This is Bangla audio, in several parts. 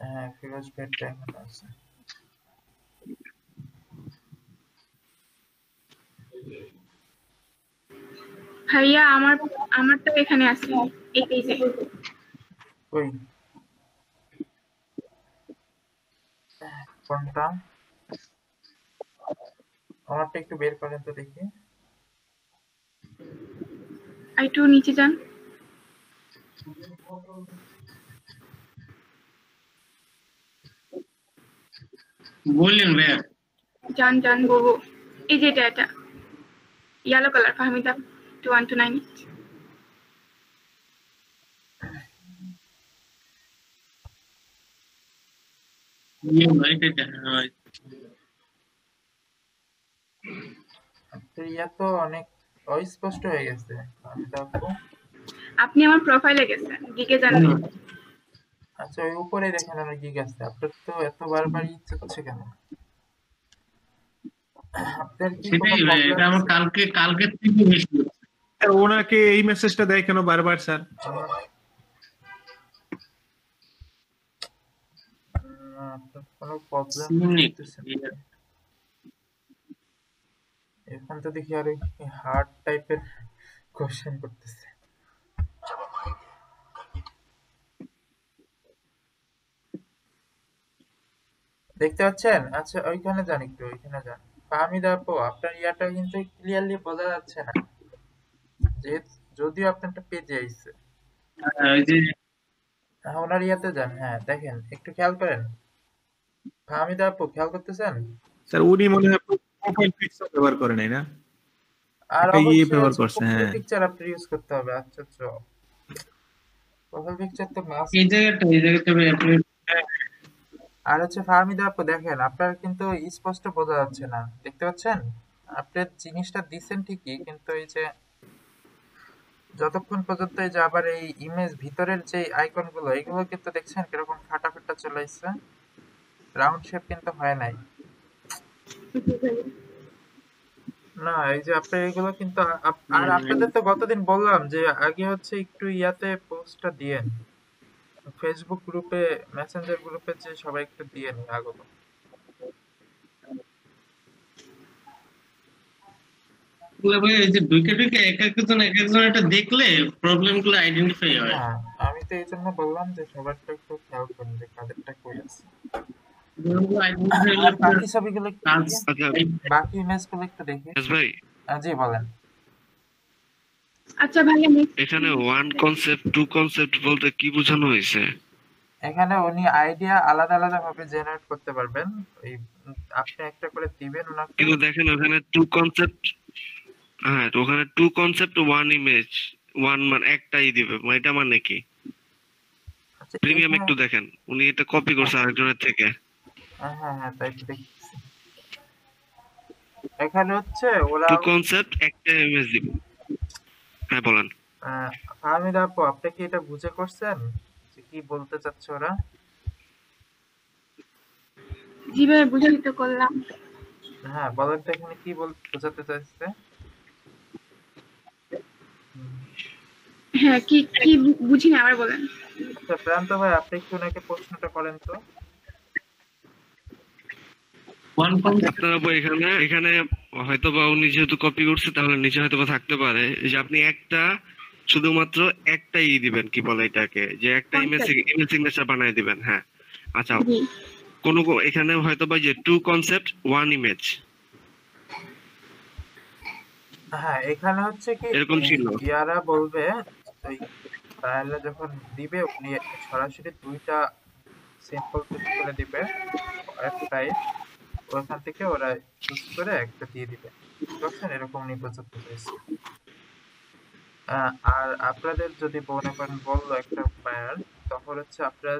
হ্যাঁ ফিরোজ ভাইয়েরটা এখন আছে। ভাইয়া আমারটা এখানে আছে এই পেজে। কই কোনটা? আমারটা একটু বের করেন তো দেখি। একটু নিচে যান। বললেন ভাইয়া। যান বলবো। এই যে এটা ইয়েলো কালার ফাহমিদা 2129। ইয়া তো অনেক অস্পষ্ট হয়ে গেছে। আমি দেখো আপনি আমার প্রোফাইলে গেছেন, গিগে যান। আচ্ছা ওই উপরে দেখেন অনেক গিগ আছে। আপনার তো এত বারবার ইচ্ছে হচ্ছে কেন? আপনার কি কোনো সেটাই ভাই, প্রবলেম এটা আমার আছে? কালকে থেকে বেশি হচ্ছে। ওনাকে এই মেসেজটা দেয় কেন বারবার স্যার? আপনার কোনো প্রবলেম ইউনিক। করতেছে এখন তো দেখি আর হার্ড টাইপের কোশ্চেন করতেছে। দেখতে পাচ্ছেন? আচ্ছা ওইখানে যান, একটু ওইখানে যান। ফাহমিদা আপু আপনার ইয়াটা কিন্তু ক্লিয়ারলি বোঝা যাচ্ছে না, যে যদিও আপনারটা পেজে আইছে। ওই যে ওনার ইয়াতে যান, হ্যাঁ দেখেন একটু খেয়াল করেন। ফাহমিদা আপু খেয়াল করতেছেন? স্যার উনি মনে হয় প্রোফাইল পিকচার ব্যবহার করে নাই না, আর একটা ব্যবহার অবশ্যই করছে। প্রোফাইল হ্যাঁ পিকচার আপনার ইউজ করতে হবে। আচ্ছা আচ্ছা, প্রোফাইল পিকচার তো মাস্ট। এই জায়গাটা ভাই আপনি আর হচ্ছে ফাহমিদা আপু দেখেন আপনার কিন্তু স্পষ্ট বোঝা যাচ্ছে না, দেখতে পাচ্ছেন? আপনার জিনিসটা দিচ্ছেন ঠিকই, কিন্তু এই যে যতক্ষণ পর্যন্ত এই যে আবার এই ইমেজ ভিতরের যে আইকন গুলো এগুলো কিন্তু দেখছেন কিরকম ফাটা ফাটা চলে আসছে, রাউন্ড শেপ কিন্তু হয় নাই। না এই যে আপনার এগুলো কিন্তু আর আপনাদের তো গতদিন বললাম যে আগে হচ্ছে একটু ইয়াতে পোস্টটা দিয়েন, ফেসবুক গ্রুপে মেসেঞ্জার গ্রুপে যে সবাই একটু দিয়েন আগত। ভাই এই যে ঢুকে এক একজন এটা দেখলে প্রবলেম গুলো আইডেন্টিফাই হয়। হ্যাঁ আমি তো এই জন্য বললাম যে সবারটা একটু খেয়াল করুন যে কাদেরটা কই আছে। আর বাকি ছবিগুলো একটু দেখি, বাকি ইমেজগুলো একটু দেখি। ভাই জি বলেন। আচ্ছা ভাইয়া এখানে ওয়ান কনসেপ্ট টু কনসেপ্ট বলতে কি বোঝানো হয়েছে? এখানে উনি আইডিয়া আলাদা আলাদা ভাবে জেনারেট করতে পারবেন। ওই আপনি একটা করে দিবেন ওনাকে। কিন্তু দেখেন ওখানে টু কনসেপ্ট, হ্যাঁ তো ওখানে two concept one image, one মানে একটাই দিবে, এটা মানে কি? আচ্ছা প্রিমিয়াম এখানে একটু দেখেন, উনি এটা কপি করছে আরেকজনের থেকে। হ্যাঁ হ্যাঁ হ্যাঁ তাই তো দেখতেছি। এখানে হচ্ছে ওরা টু কনসেপ্ট একটা ইমেজ দিবে। হ্যাঁ বলেন। ফাহমিদা আপু আপনি কি এটা বুঝে করছেন যে কি বলতে চাচ্ছে ওরা? জি ভাইয়া বুঝাই তো করলাম। হ্যাঁ বলেন তো এখানে কি বোঝাতে চাইছে? হ্যাঁ কি কি বুঝিনি, আবার বলেন। আচ্ছা প্রান্ত ভাই আপনি একটু ওনাকে প্রশ্নটা করেন তো। আপনারা এখানে এখানে হয়তো বা উনি যেহেতু কপি করছে তাহলে নিচে হয়তো বা থাকতে পারে যে আপনি একটা শুধুমাত্র একটাই দিবেন, কি বলে এটাকে, যে একটা ইমেজ সিগনেচার বানায় দিবেন। হ্যাঁ আচ্ছা, কোনো এখানে হয়তো বা যে টু কনসেপ্ট ওয়ান ইমেজ হ্যাঁ এখানে হচ্ছে কি এরকম ছিল। ইয়ারা বলবে ওই তাহলে যখন দিবে উনি সরাসরি দুইটা সিম্পল পিক করে দিবে একটাই, ওখান থেকে ওরা চুজ করে একটা দিয়ে দিবে। বুঝতে পারছেন? এরকম উনি বোঝাতে চাইছে। আর আপনাদের যদি মনে করেন বললো একটা বায়ার, তখন হচ্ছে আপনার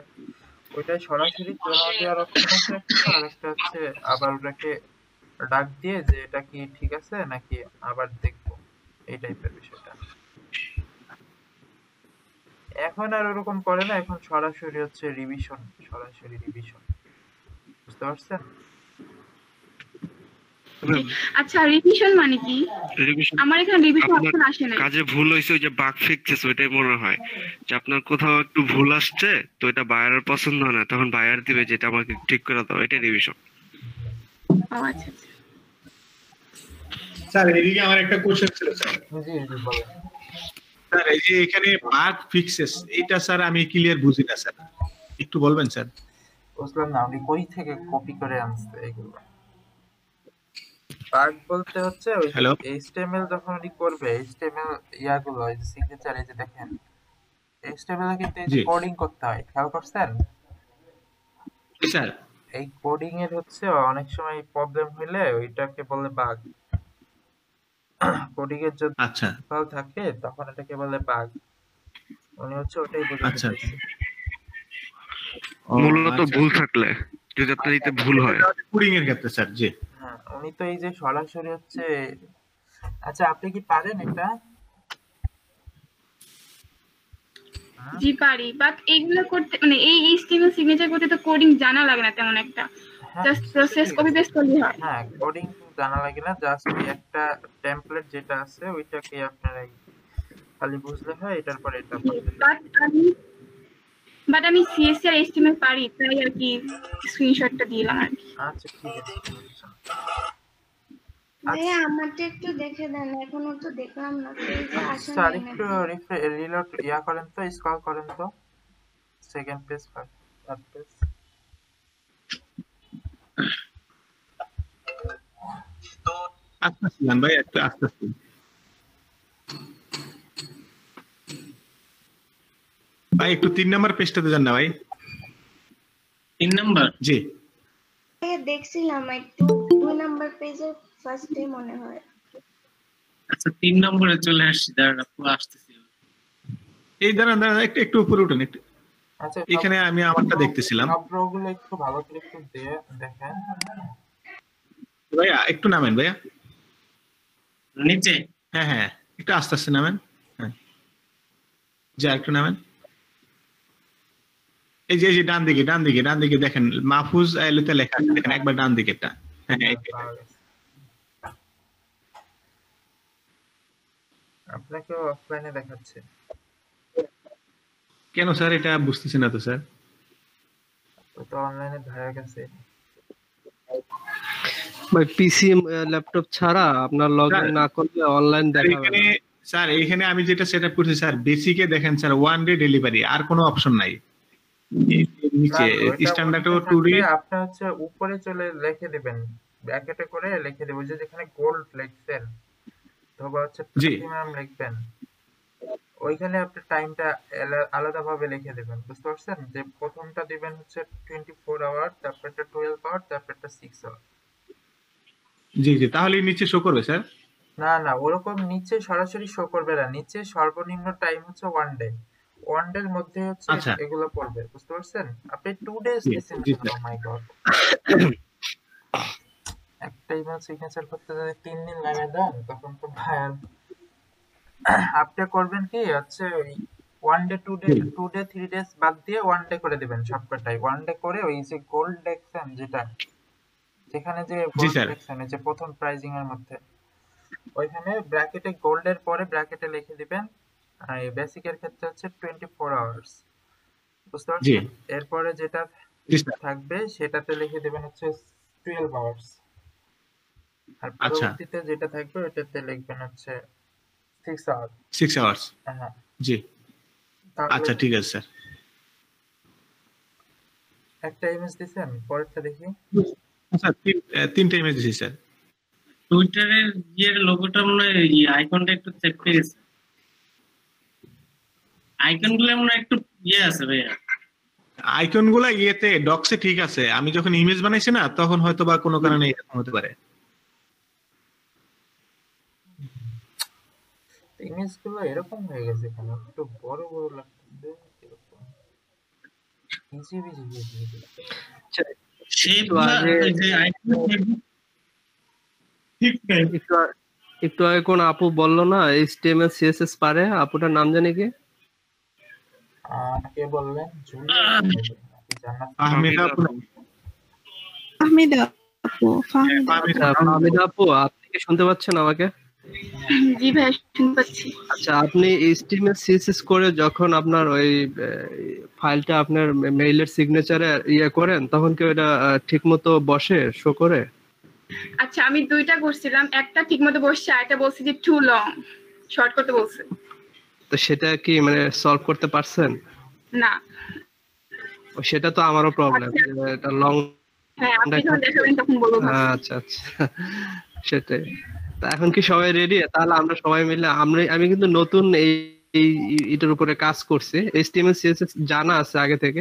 ওইটাই সরাসরি জমা দেওয়ার অপশন আছে একটা, আর একটা হচ্ছে আবার ওটাকে ডাক দিয়ে যে এটা কি ঠিক আছে নাকি আবার দেখবো, এই টাইপের বিষয়টা। এখন আর ওরকম করে না, এখন সরাসরি হচ্ছে রিভিশন, সরাসরি রিভিশন। বুঝতে পারছেন? আচ্ছা রিভিশন মানে কি? রিভিশন আমার এখানে রিভিশন আপনার অপশন আসে নাই। কাজে ভুল হয়েছে, ওই যে বাগ ফিক্সেস, ওইটাই মনে হয় যে আপনার কোথাও একটু ভুল আসছে, তো এটা বায়ারের পছন্দ হয় না, তখন বায়ার দিবে যেটা আমাকে ঠিক করে দাও, এটাই রিভিশন। ও আচ্ছা আচ্ছা। স্যার এদিকে আমার একটা কোশ্চেন ছিল স্যার। জি জি বলেন। স্যার এই যে এখানে বাগ ফিক্সেস এটা স্যার আমি ক্লিয়ার বুঝি না স্যার, একটু বলবেন স্যার? বুঝলাম না উনি কই থেকে কপি করে আনছে এগুলো। বাগ বলতে হচ্ছে ওই যে হ্যালো HTML যখন উনি করবে, HTML ইয়াগুলো এই যে সিগনেচার, এই যে দেখেন HTML এ কিন্তু এই যে জি কোডিং করতে হয়, খেয়াল করছেন? স্যার। এই কোডিং এর হচ্ছে অনেক সময় প্রবলেম হইলে ওইটাকে বলে বাগ। কোডিং এর যদি আচ্ছা ফল থাকে তখন এটাকে বলে বাগ। উনি হচ্ছে ওটাই বোঝাতে আচ্ছা চাইছে। ও মূলত আচ্ছা ভুল থাকলে, যদি আপনার এতে ভুল হয়। কোডিং এর ক্ষেত্রে স্যার। জি হ্যাঁ উনি তো এই যে সরাসরি হচ্ছে, আচ্ছা আপনি কি পারেন এটা? হ্যাঁ জি পারি, বাট এইগুলো করতে মানে এই HTML সিগনেচার করতে তো কোডিং জানা লাগে না তেমন একটা, হ্যাঁ জাস্ট সেটা প্রসেস ঠিক কপি আছে। পেস্ট করলেই হয়। হ্যাঁ কোডিং জানা লাগে না, জাস্ট একটা টেমপ্লেট যেটা আছে ওইটাকে আপনারা খালি বুঝলে হয়, এটার পরে এটা করতে বাট আমি CSS আর HTML পারি, তাই আর কি স্ক্রিনশটটা দিলাম আর কি। আচ্ছা ঠিক আছে সমস্যা নেই। ভাইয়া আমারটা একটু দেখে দেন, এখনো তো দেখলাম না, পেজে আসে স্যার নাই একটু নাকি? রিলোড ইয়া করেন তো, স্ক্রল করেন তো, সেকেন্ড পেজ থার্ড পেজ। আস্তে ছিলাম ভাই, একটু আস্তে আস্তে। ভাই একটু 3 নাম্বার পেজটাতে যান না ভাই। 3 নাম্বার। জি ভাইয়া দেখছিলাম একটু 2 নাম্বার পেজের ফার্স্টে মনে হয়। আচ্ছা 3 নম্বরে চলে আসছি, দাঁড়ান আপু আসতেছি। এই দাঁড়ান দাঁড়ান, একটু একটু উপরে উঠেন একটু। আচ্ছা এখানে আমি আমারটা দেখতেছিলাম। সব রোগুলো একটু ভালো করে একটু দিয়ে দেখেন। ভাইয়া একটু নামেন ভাইয়া। নিচে হ্যাঁ হ্যাঁ একটু আস্তে আস্তে নামেন। হ্যাঁ যা একটু নামেন। এই যে ডান দিকে ডান দিকে ডান দিকে দেখেন মাহফুজ আইলুতে লেখা আছে, দেখেন একবার ডান দিকেরটা। হ্যাঁ হ্যাঁ পাওয়া গেছে। আপনাকেও অফলাইনে দেখাচ্ছে। কেন স্যার এটা বুঝতেছি না তো স্যার। ও তো অনলাইনে ধরে গেছে। ভাই পিসি ল্যাপটপ ছাড়া আপনার লগ ইন না করলে অনলাইন দেখাবে এখানে না। স্যার এইখানে আমি যেটা সেটআপ করছি স্যার, বেসিকে দেখেন স্যার 1 ডে ডেলিভারি, আর কোনো অপশন নাই। নিচে স্ট্যান্ডার্ডও 2 ডে। আপনি হচ্ছে উপরে চলে লিখে দিবেন, ব্র্যাকেটে করে লিখে দেব, যে যেখানে গোল্ড লিখছেন অথবা হচ্ছে জি প্লাটিনাম লিখবেন, ওইখানে আপনি টাইমটা আলাদাভাবে লিখে দেবেন, বুঝতে পারছেন? যে প্রথমটা দিবেন হচ্ছে 24 আওয়ার, তারপরটা 12 আওয়ার, তারপরটা 6 আওয়ার। জি জি তাহলে নিচে শো করবে স্যার। না না ওরকম নিচে সরাসরি শো করবে না, নিচে সর্বনিম্ন টাইম হচ্ছে 1 ডে, 1 ডে এর মধ্যে হচ্ছে আচ্ছা এগুলো পড়বে, বুঝতে পারছেন? আপনি 2 ডেজ জি দিচ্ছেন জি কেন? স্যার। ও মাই গড, একটা ইমেল সিগনেচার করতে যদি 3 দিন লাগে দেন তখন তো ভাই আর আপনি করবেন কি হচ্ছে ওই 1 ডে 2 ডে জি 2 ডে 3 ডেজ বাদ দিয়ে 1 ডে করে দিবেন সবকটাই। 1 ডে করে ওই যে গোল্ড দেখছেন যেটা, যেখানে যে জি গোল্ড স্যার। দেখছেন এই যে প্রথম প্রাইজিং এর মধ্যে, ওইখানে ব্র্যাকেটে গোল্ডের পরে ব্র্যাকেটে লিখে দিবেন এই বেসিকের ক্ষেত্রে হচ্ছে 24 আওয়ার্স, বুঝতে জি পারছেন? এরপরে যেটা জি স্যার। থাকবে সেটাতে লিখে দিবেন হচ্ছে 12 আওয়ার্স, আর আচ্ছা পরবর্তীতে যেটা থাকবে ওটাতে লিখবেন হচ্ছে 6 আওয়ার। 6 আওয়ার্স। হ্যাঁ জি তাহলে আচ্ছা ঠিক আছে স্যার। একটা ইমেজ দিছেন, পরেরটা দেখি। স্যার তিনটা ইমেজ দিছি স্যার। টুইটারের লোগোটা মনে হয় আইকনটা একটু চেপে গেছে, আইকনগুলো মনে হয় একটু আছে ভাইয়া। আইকন গুলা ইয়েতে ডক্সে ঠিক আছে, আমি যখন ইমেজ বানাইছি না তখন হয়তো বা কোনো কারণে এরকম হতে পারে। ইমেজ গুলো এরকম হয়ে গেছে কেন? একটু বড় বড় লাগতেছে, এরকম ইজি বিজি হয়ে গেছে। আচ্ছা, একটু শেপগুলো আগে যে আইকন ঠিক নাই। একটু আগে কোন আপু বললো না HTML CSS পারে, আপুটার নাম জানি কি? কে বললেন? জুলিয়া নাকি জান্নাত? আহমেদ আহমেদ আপু আপু। আহমেদা। আপু, ফাহমিদা আপু। আচ্ছা ফাহমিদা আপু, আপনি কি শুনতে পাচ্ছেন আমাকে? জি ভাই, শুনতে পাচ্ছি। আচ্ছা, আপনি HTML CSS করে যখন আপনার ওই ফাইলটা আপনার মেইলের সিগনেচারে ইয়ে করেন, তখন কি ওটা ঠিক মতো বসে, শো করে? আচ্ছা, আমি দুইটা করছিলাম, একটা ঠিক মতো বসছে, আরেকটা বলছে যে টু লং, শর্ট করতে বলছে। তো সেটা কি মানে সলভ করতে পারছেন? না। সেটা তো আমারও প্রবলেম, আচ্ছা। এটা লং। হ্যাঁ, আপনি যখন দেখাবেন তখন বলবো। আচ্ছা আচ্ছা, সেটাই। তা এখন কি সবাই রেডি? তাহলে আমরা সবাই মিলে, আমি কিন্তু নতুন এই এটার উপরে কাজ করছি, HTML CSS জানা আছে আগে থেকে,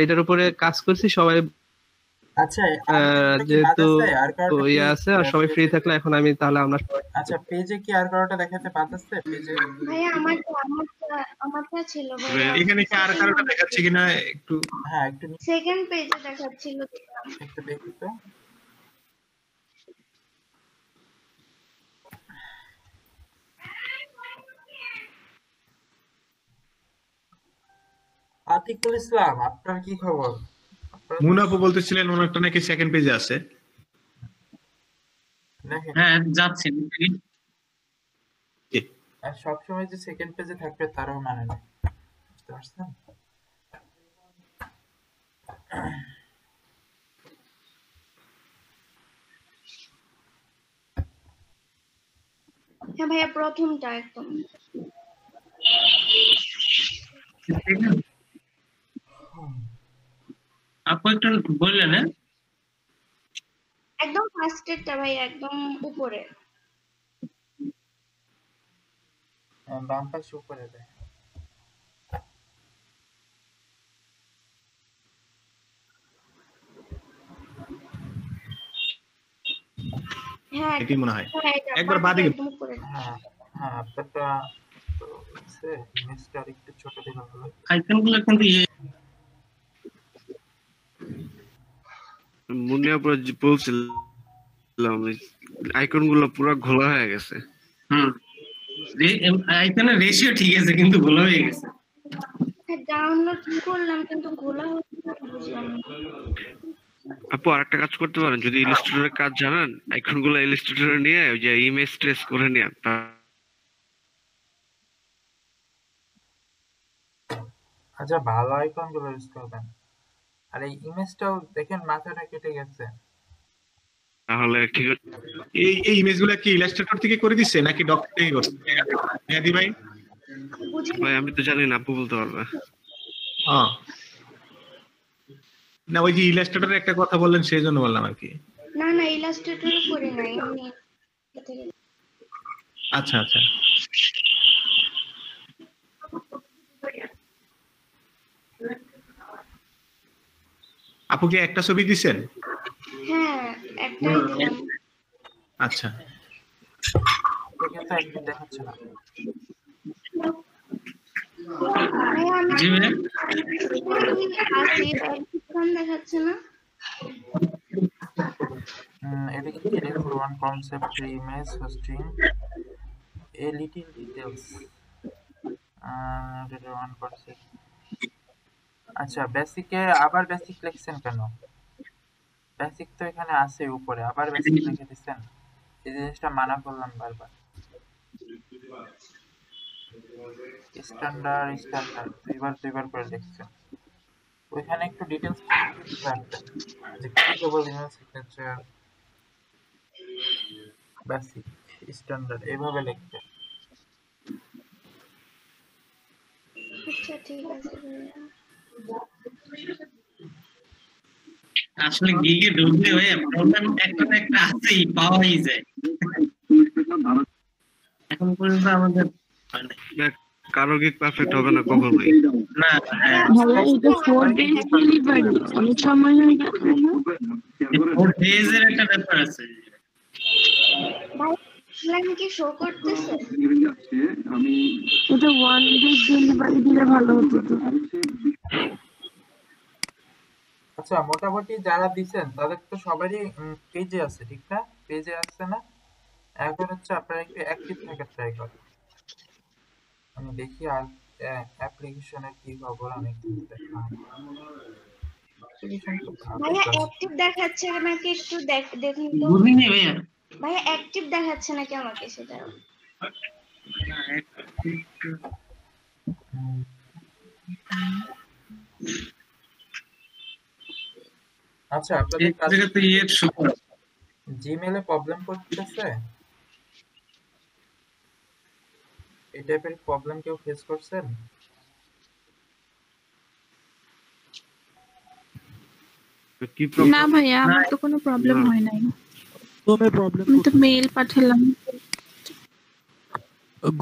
এটার উপরে কাজ করছি সবাই। আচ্ছা, যেহেতু আর কারোটা ইয়ে আছে আর সবাই ফ্রি থাকলে এখন আমি তাহলে আমরা সবাই। আচ্ছা, পেজে কি আর কারোটা দেখাতে পারতেছে? পেজে ভাইয়া আমারটা ছিল ভাইয়া। এখানে কি আর কারোটা দেখাচ্ছে কিনা একটু? হ্যাঁ, একটু সেকেন্ড পেজে দেখাচ্ছিল দেখলাম। একটু দেখি তো। আতিকুল ইসলাম, আপনার কি খবর? মুনাফু বলতেছিলেন ওনারটা নাকি সেকেন্ড পেজে আছে। দেখেন, হ্যাঁ যাচ্ছে। আর সবসময় যে সেকেন্ড পেজে থাকবে তারও মানে না, বুঝতে পারছেন? হ্যাঁ ভাইয়া, প্রথমটা একদম। আপু একটু বললেন। হ্যাঁ, একদম ফার্স্টেরটা ভাইয়া, একদম উপরে। বাম পাশে উপরে দেয়। হ্যাঁ এটাই মনে হয়। হ্যাঁ, এটা একবার বাদিকে বাদিকে। একদম উপরে। হ্যাঁ হ্যাঁ, আপনারটা তো হচ্ছে ইমেজটা আরেকটু ছোট দিলে ভালো হয়। আইকন গুলো কিন্তু মুন্নিয়া পুরো বলছিলাম আইকন গুলো পুরো ঘোলা হয়ে গেছে। আইকনের রেশিও ঠিক আছে কিন্তু ভুল হয়ে গেছে। ডাউনলোড করলাম কিন্তু খোলা হচ্ছে না, বুঝলাম না। আপু আরেকটা কাজ করতে পারেন, যদি ইলাস্ট্রেটরের কাজ জানেন, আইকন গুলো ইলাস্ট্রেটরে নিয়ে ওই যে ইমেজ ট্রেস করে নিয়ে আচ্ছা, ভালো আইকন গুলো ইউজ করবেন। আর এই ইমেজটাও দেখেন মাথাটা কেটে গেছে। তাহলে ঠিক আছে। এই ইমেজগুলো কি ইলাস্ট্রেটর থেকে করে দিচ্ছে নাকি ডক্টর থেকে করছে? মেহেদী ভাই? ভাই আমি তো জানি না, আপু বলতে পারবে। না, ওই যে ইলাস্ট্রেটরের একটা কথা বললেন সেই জন্য বললাম আর কি। না না, ইলাস্ট্রেটরে করে নাই আমি। আচ্ছা আচ্ছা, আপু কি একটা ছবি দিছেন? হ্যাঁ, একটাই দিলাম। আচ্ছা, কিন্তু একদিন দেখাচ্ছে না। ভাইয়া আমি জি ভাই, আছি, একদম দেখাচ্ছে না। এটা কি for one concept image hosting a little details one concept। আচ্ছা, বেসিকে আবার বেসিক লিখছেন কেন? বেসিক তো এখানে আছে উপরে, আবার বেসিক লিখে দিচ্ছেন। এই জিনিসটা মানা করলাম বারবার। স্ট্যান্ডার্ড দুইবার করে লিখছেন। ওইখানে একটু ডিটেলস রাখবেন, যে clickable image signature, basic, standard এইভাবে লিখবেন। আচ্ছা ঠিক আছে ভাইয়া। আসলে গিগে ঢুকলে ভাইয়া প্রবলেম একটা না একটা আছেই, পাওয়াই যায়। এখন পর্যন্ত আমাদের কারো গিক পারফেক্ট হবে না কখনোই। না, ভাইয়া এটা 4 days ডেলিভারি, অনেক সময় হয়ে গেছে না? 4 days এর একটা ব্যাপার আছে। ভাই লাইন কি শো করতেছে? এটা 1 day ডেলিভারি দিলে ভালো হতো তো। আচ্ছা, মোটামুটি যারা দিছেন তাদের তো সবারই পেজে আছে, ঠিক না? পেজে আছে না? এখন হচ্ছে আপনারা একটু অ্যাক্টিভ থাকার ট্রাই করেন। আমি দেখি আর অ্যাপ্লিকেশনের কি খবর, আমি একটু দেখলাম। অ্যাপ্লিকেশন করতে ভাইয়া অ্যাক্টিভ দেখাচ্ছে নাকি একটু দেখুন তো। বুঝিনি ভাইয়া। ভাইয়া অ্যাক্টিভ দেখাচ্ছে নাকি আমাকে সেটা? আচ্ছা, আপনাদের এক কাছে জায়গাতে ইয়ের সুপার জিমেলে প্রবলেম করতেছে? এই টাইপের প্রবলেম কেউ ফেস করছেন? কি না প্রবলেম? ভাইয়া, আমার তো কোনো প্রবলেম না। হয় নাই। ক্রোমে প্রবলেম আমি তো করতেছে, মেইল পাঠালাম।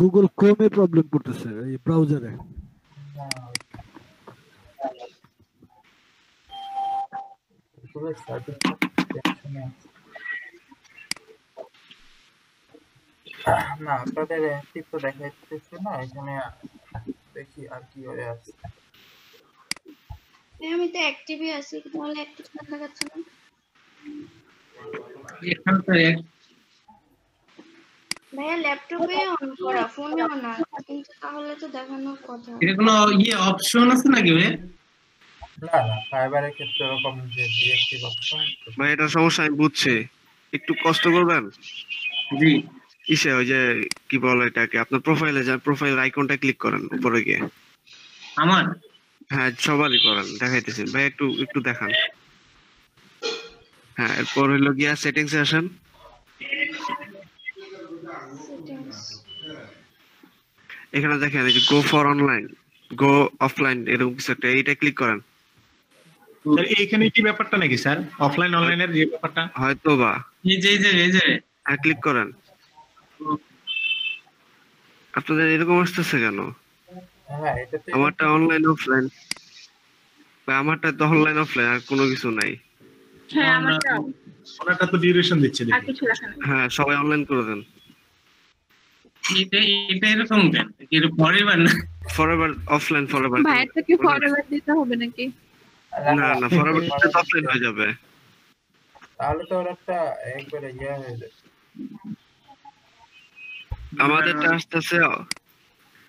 গুগল ক্রোমে প্রবলেম করতেছে এই ব্রাউজারে। না, গুগলের সার্ভিসটা টেনশনে আছে। না, আপনাদের অ্যাক্টিভ তো দেখাইতেছে না এখানে। দেখি আর কি হয়ে আছে। আমি তো অ্যাক্টিভই আছি, তাহলে অ্যাক্টিভ দেখাচ্ছে না। এখানে তো ভাইয়া ল্যাপটপে অন করা, ফোনেও না, কিন্তু তাহলে তো দেখানোর কথা। এটা কোনো অপশন আছে নাকি ভাই? না না, ফাইবারের ক্ষেত্রে এরকম যে ডিএক্টিভ অপশন। ভাই এটা সমস্যা আমি বুঝছি, একটু কষ্ট করবেন। জি ইসে ওই যে কি বলে এটাকে, আপনার প্রোফাইলে যান, প্রোফাইল আইকনটা ক্লিক করেন উপরে গিয়ে। আমার হ্যাঁ সবারই করেন, দেখাইতেছি ভাই, একটু একটু দেখান। হ্যাঁ, এরপর হইলো গিয়া সেটিংস এ আসেন। সেটিংস। এখানে দেখেন এই যে go for online, go offline, এরকম কিছু একটা, এইটা ক্লিক করেন। স্যার এইখানে কি ব্যাপারটা নাকি স্যার, অফলাইন অনলাইনের যে ব্যাপারটা? হয়তো বা। এই যে হ্যাঁ ক্লিক করেন। আপনাদের এরকম আসতেছে কেন? হ্যাঁ, এটাতে আমারটা অনলাইন অফলাইন, আমারটা তো অনলাইন অফলাইন, আর কোনো কিছু নাই। হ্যাঁ আমারটাও ওনাটা তো ডিউরেশন দিচ্ছে আর দেখি। কিছু লেখা নেই। হ্যাঁ সবাই অনলাইন করে দেন। এটা এটা এরকম কেন? এর পরের বার না ফরএভার অফলাইন, ফরএভার। ভাইয়াটা কি ফরওয়ার্ড দিতে হবে নাকি? না না, ফরএভার অফলাইন হয়ে যাবে। তাহলে তো ওর একটা একবারে ইয়ে হয়ে যাবে। আমাদেরটা আসতেছে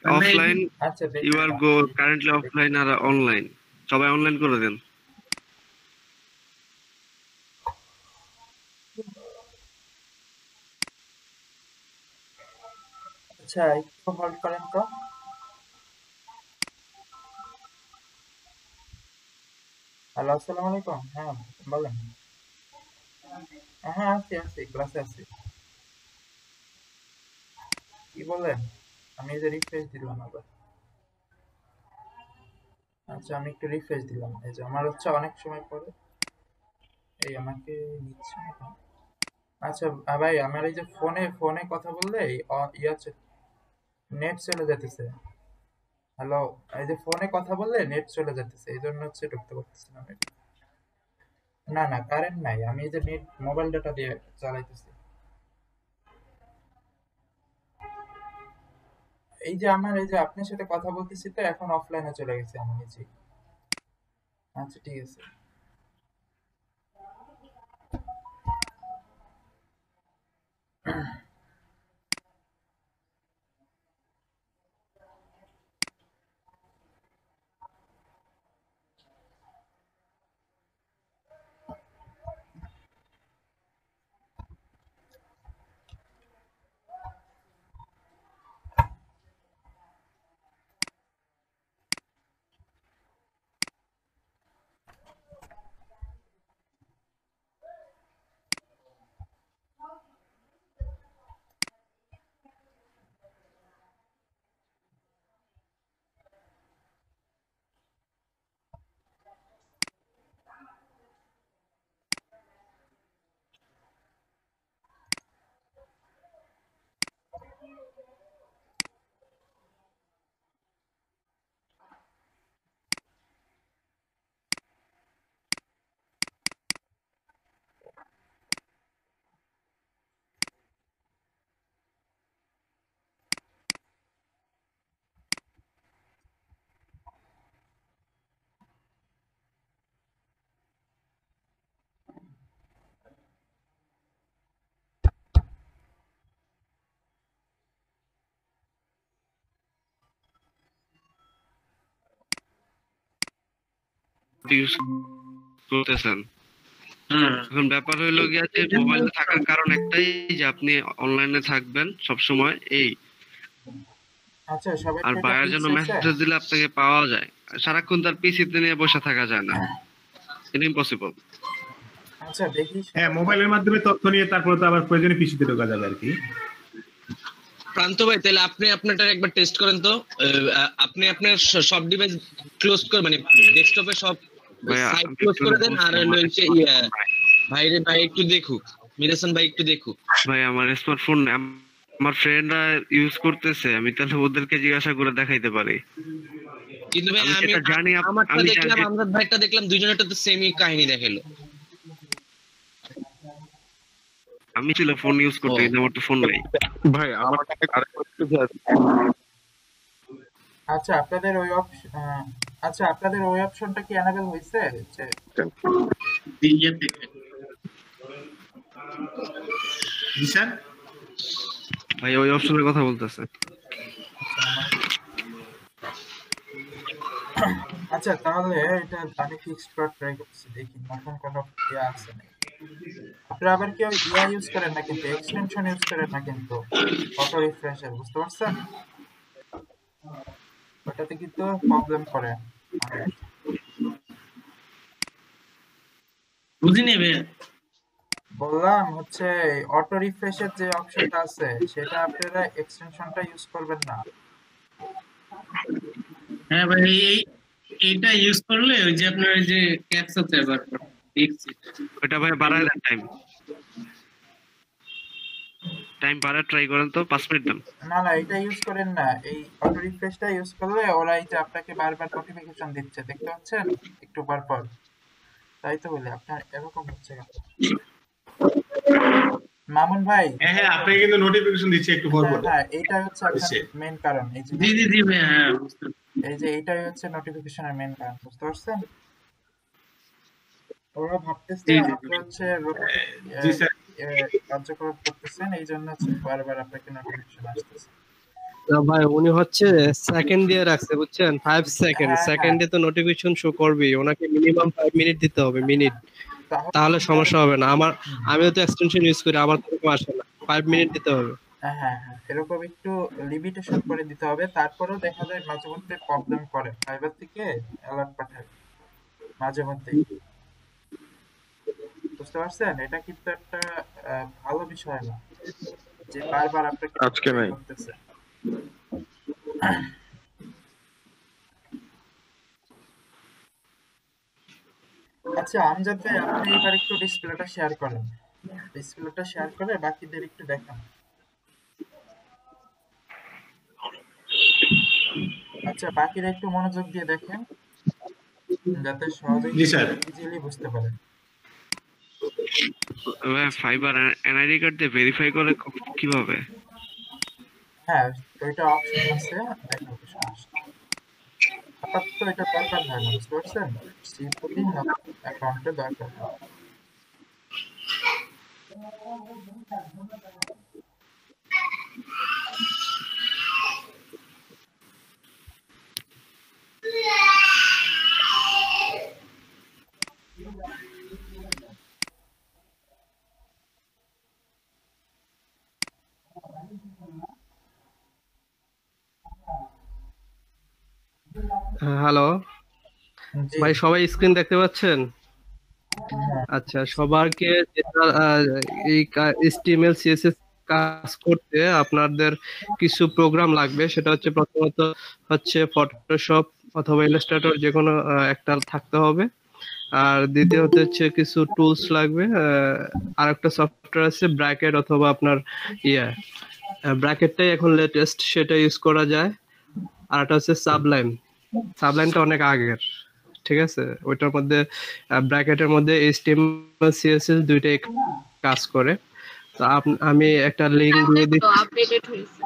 অফলাইন, আচ্ছা you are go currently offline আর অনলাইন, সবাই অনলাইন করে দেন। আচ্ছা, একটু হোল্ড করেন তো। হ্যালো, আসসালামু আলাইকুম। হ্যাঁ বলেন। হ্যাঁ আছি ক্লাসে আছি। কি বলেন? আমি এই যে রিফ্রেশ দিলাম আবার। আচ্ছা, আমি একটু রিফ্রেশ দিলাম। এই যে আমার হচ্ছে অনেক সময় পরে এই আমাকে নিচ্ছে না কেন? আচ্ছা ভাই, আমার এই যে ফোনে ফোনে কথা বললে নেট চলে যেতেছে। হ্যালো, এই যে ফোনে কথা বললে নেট চলে যেতেছে, এই জন্য হচ্ছে ঢুকতে পারতেছি না আমি। না না, কারেন্ট নাই, আমি এই যে নেট মোবাইল ডাটা দিয়ে চালাইতেছি। এই যে আমার এই যে আপনার সাথে কথা বলতেছি তো, এখন অফলাইনে চলে গেছে আমি নিজে। আচ্ছা ঠিক আছে। করতেছেন। এখন ব্যাপার হইলো গিয়া যে মোবাইলে থাকার কারণ একটাই যে আপনি অনলাইনে থাকবেন সব সময় এই, আচ্ছা সবাই আর তো এটা ভাইয়ের ফিক্স জন্য হয়েছে? মেসেজ দিলে আপনাকে পাওয়া যায়। সারাক্ষণ তার পিসিতে নিয়ে বসে থাকা যায় না, এটা ইম্পসিবল। আচ্ছা দেখি হ্যাঁ, মোবাইলের মাধ্যমে তথ্য নিয়ে তারপর তো আবার প্রয়োজনে পিসিতে ঢোকা যাবে আর কি। প্রান্ত ভাই তাহলে আপনি আপনারটা একবার টেস্ট করেন তো। আপনি আপনার সব ডিভাইস ক্লোজ করে মানে ডেস্কটপে সব সাইট ক্লোজ করে দেন, আর হচ্ছে ভাই একটু দেখুক, মিরাসান ভাই একটু দেখুক। ভাই আমার স্মার্টফোন আমার ফ্রেন্ডরা ইউজ করতেছে, আমি তাহলে ওদেরকে জিজ্ঞাসা করে দেখাইতে পারি। কিন্তু ভাই আমি আমি যেটা জানি আমারটা আমি দেখলাম, জানি আমরা ভাইটা দেখলাম, দুইজনেরটা তো সেমই কাহিনী দেখাইলো। আমি ছিল ফোন ইউজ করতে, কিন্তু আমার তো ফোন নাই। ভাই আমার আচ্ছা আপনাদের ওই অপশনটা কি এনাবেল হইছে? যে জি স্যার, ভাই ওই অপশনের কথা বলতেছে। আচ্ছা তাহলে এটা আমি ফিক্সড করার ট্রাই করছি, দেখি নতুন কোনো ইয়ে আছে নাকি। আপনারা আবার কেউ ইয়া ইউজ করেন না কিন্তু, এক্সটেনশন ইউজ করেন না কিন্তু, অটো রিফ্রেশার, বুঝতে পারছেন? ওটাতে কিন্তু প্রবলেম করে। বুঝি নেবে বললাম হচ্ছে অটো রিফ্রেশের যে অপশনটা আছে সেটা আপনারা এক্সটেনশনটা ইউজ করবেন না। হ্যাঁ ভাই, এইটা ইউজ করলে ওই যে আপনার ওই যে ক্যাপস আছে আবার ওটা ভাই বাড়ায় দেন টাইম বাড়ায় ট্রাই করেন তো, 5 মিনিট দেন। না এটা ইউজ করেন না, এই অটো রিফ্রেশটা ইউজ করলে ওরা এই যে আপনাকে বারবার নোটিফিকেশন দিচ্ছে, দেখতে পাচ্ছেন একটু পর পর। তাই তো বলি আপনার এরকম হচ্ছে কেন মামুন ভাই? হ্যাঁ আপনাকে কিন্তু নোটিফিকেশন দিচ্ছে একটু পর পর। হ্যাঁ এইটা হচ্ছে আপনার মেইন কারণ। এই যে জি ভাই, হ্যাঁ এই যে এইটাই হচ্ছে নোটিফিকেশনের মেইন কারণ, বুঝতে পারছেন? ওরা ভাবতেছে আপনি হচ্ছে কার্যকলাপ করতেছেন, এই জন্য হচ্ছে বারবার আপনাকে নোটিফিকেশন আসতেছে। ভাই উনি হচ্ছে সেকেন্ড দিয়ে রাখছে, বুঝছেন? 5 সেকেন্ড, সেকেন্ডে তো নোটিফিকেশন শো করবেই, ওনাকে মিনিমাম 5 মিনিট দিতে হবে, মিনিট, তাহলে সমস্যা হবে না। আমিও তো এক্সটেনশন ইউজ করি, আমার তো আসে না, 5 মিনিট দিতে হবে। হ্যাঁ এরকম একটু লিমিটেশন করে দিতে হবে। তারপরেও দেখা যায় মাঝে মধ্যে প্রবলেম করে, ফাইবার থেকে অ্যালার্ট পাঠায় মাঝে মধ্যে, বুঝতে পারছেন? এটা কিন্তু একটা ভালো বিষয় না যে বারবার আপনাকে আজকে নাই করতেছে। আচ্ছা আমজাদ ভাই, আপনি এবার একটু ডিসপ্লেটা শেয়ার করেন, ডিসপ্লেটা শেয়ার করে বাকিদের একটু দেখান। আচ্ছা বাকিরা একটু মনোযোগ দিয়ে দেখেন যাতে সহজেই ইজিলি বুঝতে পারেন। ফাইবার এনআইডি কার্ড দিয়ে ভেরিফাই করে কিভাবে? হ্যাঁ ওইটা অপশন আছে, দেখো সমস্যা আপাতত এটা দরকার হয় না, বুঝতে পারছেন? সিম্পলি অ্যাকাউন্টে দরকার হয়। হ্যালো ভাই, সবাই স্ক্রিন দেখতে পাচ্ছেন? আচ্ছা, সবারকে এই HTML CSS কাজ করতে আপনাদের কিছু প্রোগ্রাম লাগবে। সেটা হচ্ছে প্রথমত হচ্ছে ফটোশপ অথবা ইলাস্ট্রেটর, যে কোনো একটা থাকতে হবে। আর দ্বিতীয়ত হচ্ছে কিছু টুলস লাগবে। আর একটা সফটওয়্যার আছে ব্র্যাকেট, অথবা আপনার ব্র্যাকেটটাই এখন লেটেস্ট, সেটা ইউজ করা যায়। আর একটা হচ্ছে সাবলাইমটা অনেক আগের, ঠিক আছে? ওইটার মধ্যে ব্র্যাকেটের মধ্যে HTML CSS দুইটাই কাজ করে। তো আমি একটা লিংক দিয়ে দিচ্ছি। আপডেটেড হয়েছে।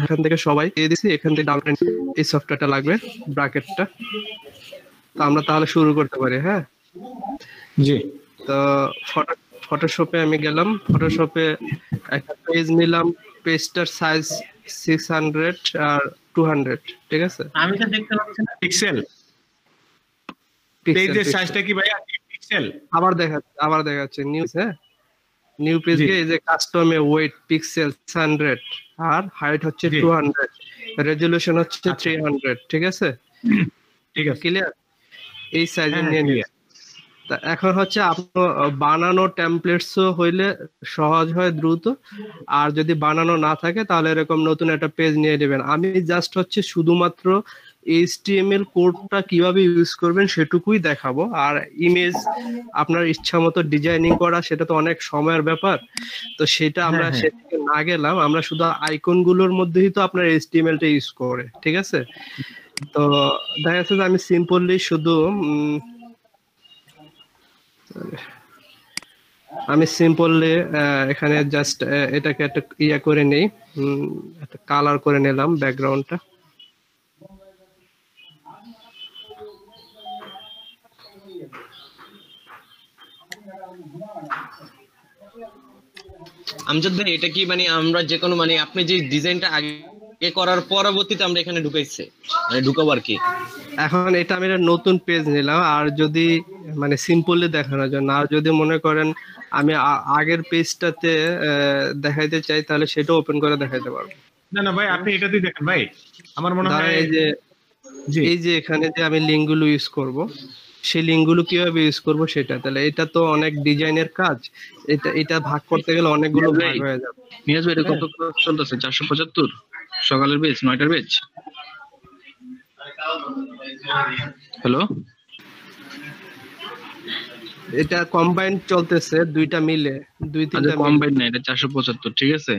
এখান থেকে সবাই দিয়ে দিছি, এখান থেকে ডাউনলোড এই সফটওয়্যারটা লাগবে, ব্র্যাকেটটা। তো আমরা তাহলে শুরু করতে পারি। হ্যাঁ জি, তো ফটোশপে আমি গেলাম। ফটোশপে একটা পেজ নিলাম, পেজটার সাইজ 600 আর 200, ঠিক আছে? আমি তো দেখতে পাচ্ছি না পিক্সেল পিক্সেল পেজের সাইজটা কি ভাই পিক্সেল? আবার দেখাচ্ছে নিউজ, হ্যাঁ নিউ পেজ জি। গিয়ে এই যে কাস্টমে ওয়েট পিক্সেল 100 আর হাইট হচ্ছে জি। 200, রেজলিউশন হচ্ছে আচ্ছা। 300, ঠিক আছে? ঠিক আছে। ক্লিয়ার? এই সাইজে হ্যাঁ, নিয়ে clear। নিন। তা এখন হচ্ছে আপনার বানানো টেমপ্লেটসও হইলে সহজ হয়, দ্রুত। আর যদি বানানো না থাকে তাহলে এরকম নতুন একটা পেজ নিয়ে নেবেন। আমি জাস্ট হচ্ছে শুধুমাত্র HTML কোডটা কিভাবে ইউজ করবেন সেটুকুই দেখাবো। আর ইমেজ আপনার ইচ্ছা মতো ডিজাইনিং করা সেটা তো অনেক সময়ের ব্যাপার, তো সেটা আমরা হ্যাঁ। সেদিকে না গেলাম, আমরা শুধু আইকন গুলোর মধ্যেই তো আপনার HTML টা ইউজ করে, ঠিক আছে? তো দেখা যাচ্ছে যে আমি সিম্পলি শুধু এখানে জাস্ট এটাকে একটা ইয়া করে নেই, একটা কালার করে নিলাম ব্যাকগ্রাউন্ডটা। আমজাদ ভাই, এটা কি মানে আমরা যে কোনো মানে আপনি যে ডিজাইনটা আগে করার পরবর্তীতে আমরা এখানে ঢুকাইছে মানে ঢুকাবো আর কি? এখন এটা আমি একটা নতুন পেজ নিলাম, আর যদি মানে সিম্পলি দেখানোর জন্য, আর যদি মনে করেন আমি আগের পেজটাতে দেখাইতে চাই তাহলে সেটা ওপেন করে দেখাইতে পারবো। না না ভাই, আপনি এটাতেই দেখেন ভাই, আমার মনে ধরেন হয় জি। এই যে এখানে যে আমি লিঙ্ক গুলো ইউজ করব, সেই লিঙ্ক গুলো কিভাবে ইউজ করব সেটা, তাহলে এটা তো অনেক ডিজাইনের কাজ, এটা ভাগ করতে গেলে অনেকগুলো ভাগ হয়ে যাবে। নিয়াজ ভাই, এটা কত চলতেছে? 475 সকালের বেচ, 9টার বেচ। হ্যালো, এটা কম্বাইন চলতেছে, দুইটা মিলে, দুই তিনটা কম্বাইন না, এটা 475, ঠিক আছে?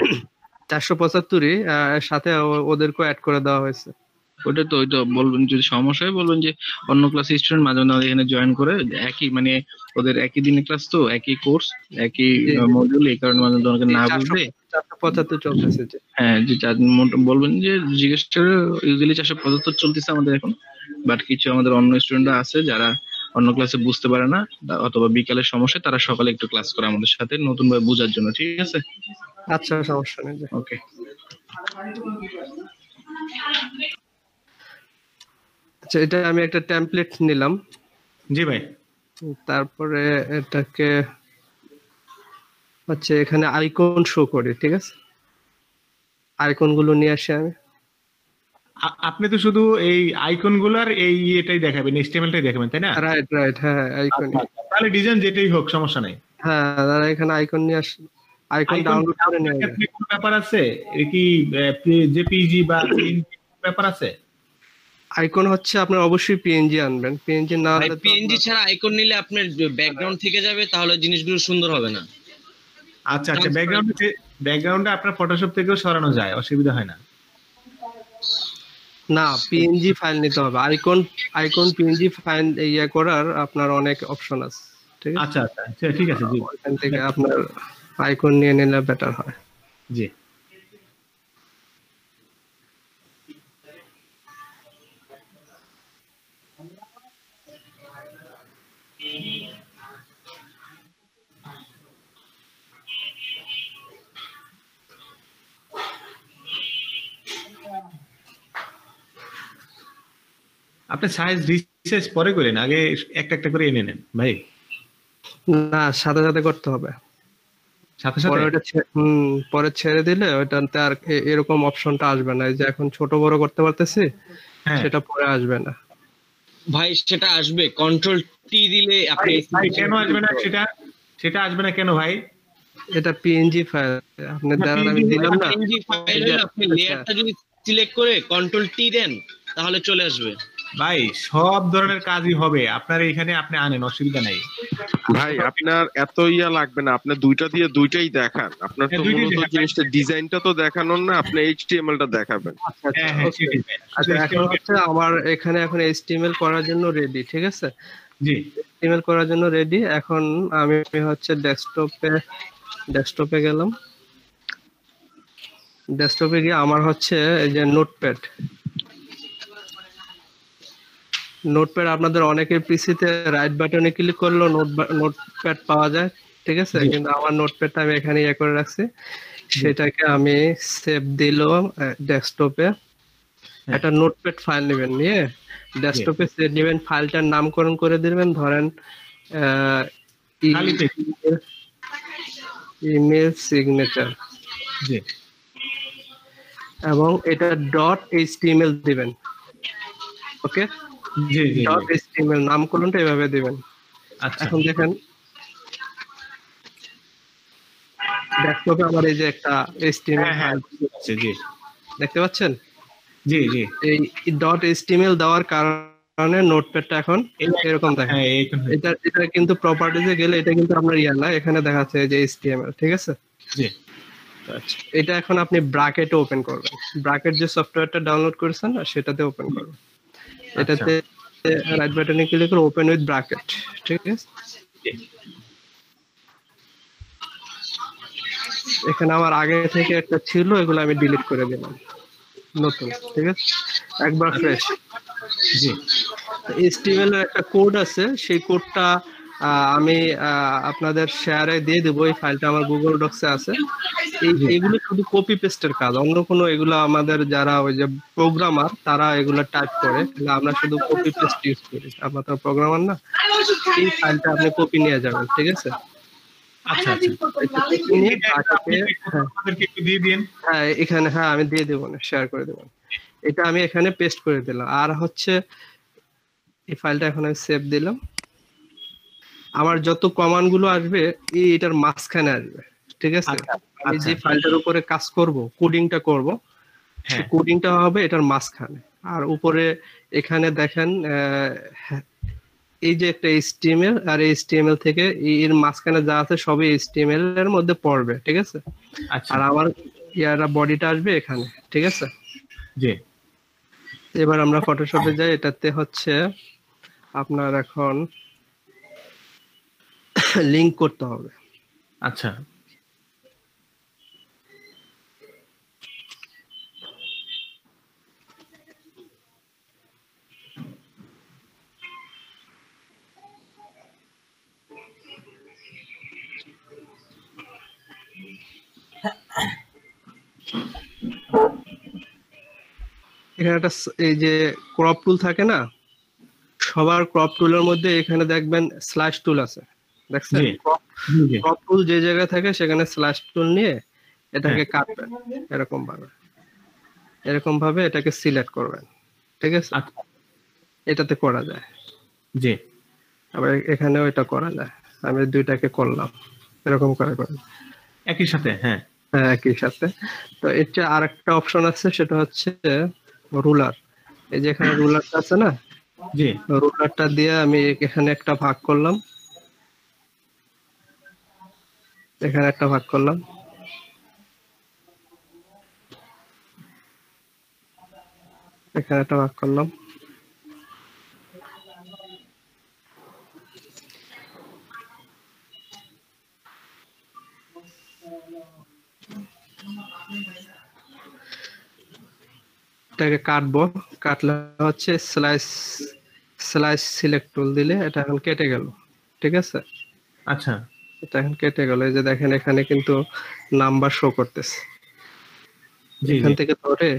475ই সাথে ওদেরকে অ্যাড করে দেওয়া হয়েছে। ওইটা বলবেন, যদি সমস্যা হয় বলবেন যে অন্য ক্লাস স্টুডেন্ট মাঝে মাঝে এখানে জয়েন করে, একই মানে ওদের একই দিনে ক্লাস, তো একই কোর্স, একই মডিউল, এই কারণে মাঝে মাঝে না বুঝবে 475 চলতেছে। হ্যাঁ, যে বলবেন যে জিজ্ঞেস করে, ইউজুয়ালি 475 চলতেছে আমাদের এখন, বাট কিছু আমাদের অন্য স্টুডেন্টরা আছে যারা অন্য ক্লাসে বুঝতে পারে না অথবা বিকালের সমস্যা, তারা সকালে একটু ক্লাস করে আমাদের সাথে নতুন ভাবে বোঝার জন্য, ঠিক আছে? আচ্ছা, সমস্যা নেই। ওকে। আচ্ছা, এটা আমি একটা টেমপ্লেট নিলাম। জি ভাই। তারপরে এটাকে হচ্ছে এখানে আইকন শো করি, ঠিক আছে? আইকন গুলো নিয়ে আসি আমি। আপনি তো শুধু এই আইকন গুলার এই এটাই দেখাবেন, HTML-টাই দেখাবেন, তাই না? রাইট, হ্যাঁ আইকন। তাহলে ডিজাইন যেটাই হোক সমস্যা নাই। হ্যাঁ, দাঁড়া, এখানে আইকন নিয়ে আসি, আইকন ডাউনলোড করে নিয়ে আসি। কোন ব্যাপার আছে? এর কি জেপিজি বা পিএনজি ব্যাপার আছে? আইকন হচ্ছে আপনার অবশ্যই পিএনজি আনবেন, পিএনজি না হলে পিএনজি ছাড়া আইকন নিলে আপনার ব্যাকগ্রাউন্ড থেকে যাবে, তাহলে জিনিসগুলো সুন্দর হবে না। আচ্ছা, ব্যাকগ্রাউন্ডে আপনার ফটোশপ থেকেও সরানো যায়, অসুবিধা হয় না? না, পিএনজি ফাইল নিতে হবে। আইকন পিএনজি ফাইল ইয়া করার আপনার অনেক অপশন আছে, ঠিক আছে? আচ্ছা, ঠিক আছে, জি। ওখান থেকে আপনার আইকন নিয়ে নিলে বেটার হয়। জি। আপনি সাইজ রিসাইজ পরে করেন, আগে একটা একটা করে এনে নেন ভাই। না, সাথে সাথে করতে হবে। সাথে সাথে পরে ছেড়ে দিলে ওইটাতে আর এরকম অপশনটা আসবে না, এই যে এখন ছোট বড় করতে পারতেছি, সেটা পরে আসবে না ভাই। সেটা আসবে, কন্ট্রোল টি দিলে আপনি। কেন আসবে না সেটা আসবে না কেন ভাই? এটা পিএনজি ফাইল, আপনি দাঁড়ান, আমি দিলাম না। পিএনজি ফাইল হলে আপনি লেয়ারটা যদি সিলেক্ট করে কন্ট্রোল টি দেন তাহলে চলে আসবে। ভাই সব ধরনের কাজই হবে, আপনার এখানে আপনি আনেন, অসুবিধা নাই ভাই। আপনার এত ইয়া লাগবে না, আপনি দুইটা দিয়ে দুইটাই দেখান। আপনার তো মূলত জিনিসটা ডিজাইনটা তো দেখানোর না, আপনি HTML টা দেখাবেন। আচ্ছা, এখন হচ্ছে আমার এখানে এখন HTML করার জন্য রেডি, ঠিক আছে? জি, HTML করার জন্য রেডি। এখন আমি হচ্ছে ডেস্কটপে গেলাম। ডেস্কটপে গিয়ে আমার হচ্ছে এই যে নোটপ্যাড আপনাদের অনেকের পিসিতে রাইট বাটনে ক্লিক করলেও নোটপ্যাড পাওয়া যায়, ঠিক আছে? কিন্তু আমার নোটপ্যাডটা আমি এখানে ইয়ে করে রাখছি। সেটাকে আমি সেভ দিলাম ডেস্কটপে। একটা নোটপ্যাড ফাইল নেবেন, নিয়ে ডেস্কটপে সেভ নেবেন, ফাইলটার নামকরণ করে দিবেন, ধরেন ইমেল সিগনেচার, এবং এটা .html দিবেন। ওকে, .html নামকরণটা এভাবে দিবেন। এখন দেখেন ডেস্কটপে আমার এই যে একটা HTML ফাইল দেখতে পাচ্ছেন? জি জি। এই .html দেওয়ার কারণে নোটপ্যাডটা এখন এরকম দেখেন। এটা কিন্তু প্রপার্টিজে গেলে এটা কিন্তু আপনার না, এখানে দেখাচ্ছে যে HTML, ঠিক আছে? জি। আচ্ছা, এটা এখন আপনি ব্র্যাকেটে ওপেন করবেন। ব্র্যাকেট যে সফটওয়্যারটা ডাউনলোড করেছেন সেটাতে ওপেন করবেন। এটাতে রাইট বাটনে ক্লিক করে ওপেন উইথ ব্র্যাকেট, ঠিক আছে? এখানে আমার আগে থেকে একটা ছিল, এগুলো আমি ডিলিট করে দিলাম, নতুন, ঠিক আছে? একবার ফ্রেশ। জি। HTML এর একটা কোড আছে, সেই কোডটা আমি আপনাদের শেয়ারে দিয়ে দেবো। এই ফাইলটা আমার গুগল ডক্সে আছে। এগুলো শুধু কপি পেস্টের কাজ, অন্য কোনো এগুলো আমাদের যারা ওই যে প্রোগ্রামার তারা এগুলো টাইপ করে, কিন্তু আমরা শুধু কপি পেস্ট ইউজ করি। আমরা তো প্রোগ্রামার না। এই ফাইলটা আপনি কপি নিয়ে যাবেন, ঠিক আছে? আচ্ছা হ্যাঁ, এখানে আমি দিয়ে দেবো, শেয়ার করে দেবো। এটা আমি এখানে পেস্ট করে দিলাম। আর হচ্ছে এই ফাইলটা এখন আমি সেভ দিলাম। আমার যত কমান্ড গুলো আসবে এটার মাঝখানে আসবে, ঠিক আছে? আমি যে ফাইলটার উপরে কাজ করব, কোডিংটা করব, সেই কোডিংটা হবে এটার মাঝখানে। আর উপরে এখানে দেখেন এই যে একটা HTML, আর HTML থেকে এর মাঝখানে যা আছে সবই HTML এর মধ্যে পড়বে, ঠিক আছে? আর আমার বডিটা আসবে এখানে, ঠিক আছে? জি। এবার আমরা ফটোশপে যাই। এটাতে হচ্ছে আপনার এখন লিংক করতে হবে। আচ্ছা। এখানে একটা এই যে ক্রপ টুল থাকে না, সবার ক্রপ টুলের মধ্যে এখানে দেখবেন স্ল্যাশ টুল আছে, দেখছেন? ক্রপ টুল যে জায়গায় থাকে সেখানে স্ল্যাশ টুল নিয়ে এটাকে কাটবেন এরকম ভাবে এটাকে সিলেক্ট করবেন, ঠিক আছে? এটাতে করা যায়। জি। আবার এখানেও এটা করা যায়। আমি দুইটাকে করলাম এরকম করে একই সাথে। হ্যাঁ, একই সাথে। তো এটা আরেকটা অপশন আছে, সেটা হচ্ছে রুলার। এই যে এখানে রুলারটা আছে না, জি, রুলারটা দিয়ে আমি এখানে একটা ভাগ করলাম, এখানে একটা ভাগ করলাম, এখানে একটা ভাগ করলাম। এটাকে কাটবো, কাটলে হচ্ছে স্লাইস সিলেক্ট টুল দিলে এটা এখন কেটে গেল, ঠিক আছে? আচ্ছা, এটা এখন কেটে গেল। এই যে দেখেন এখানে কিন্তু নাম্বার শো করতেছে। এখান থেকে ধরে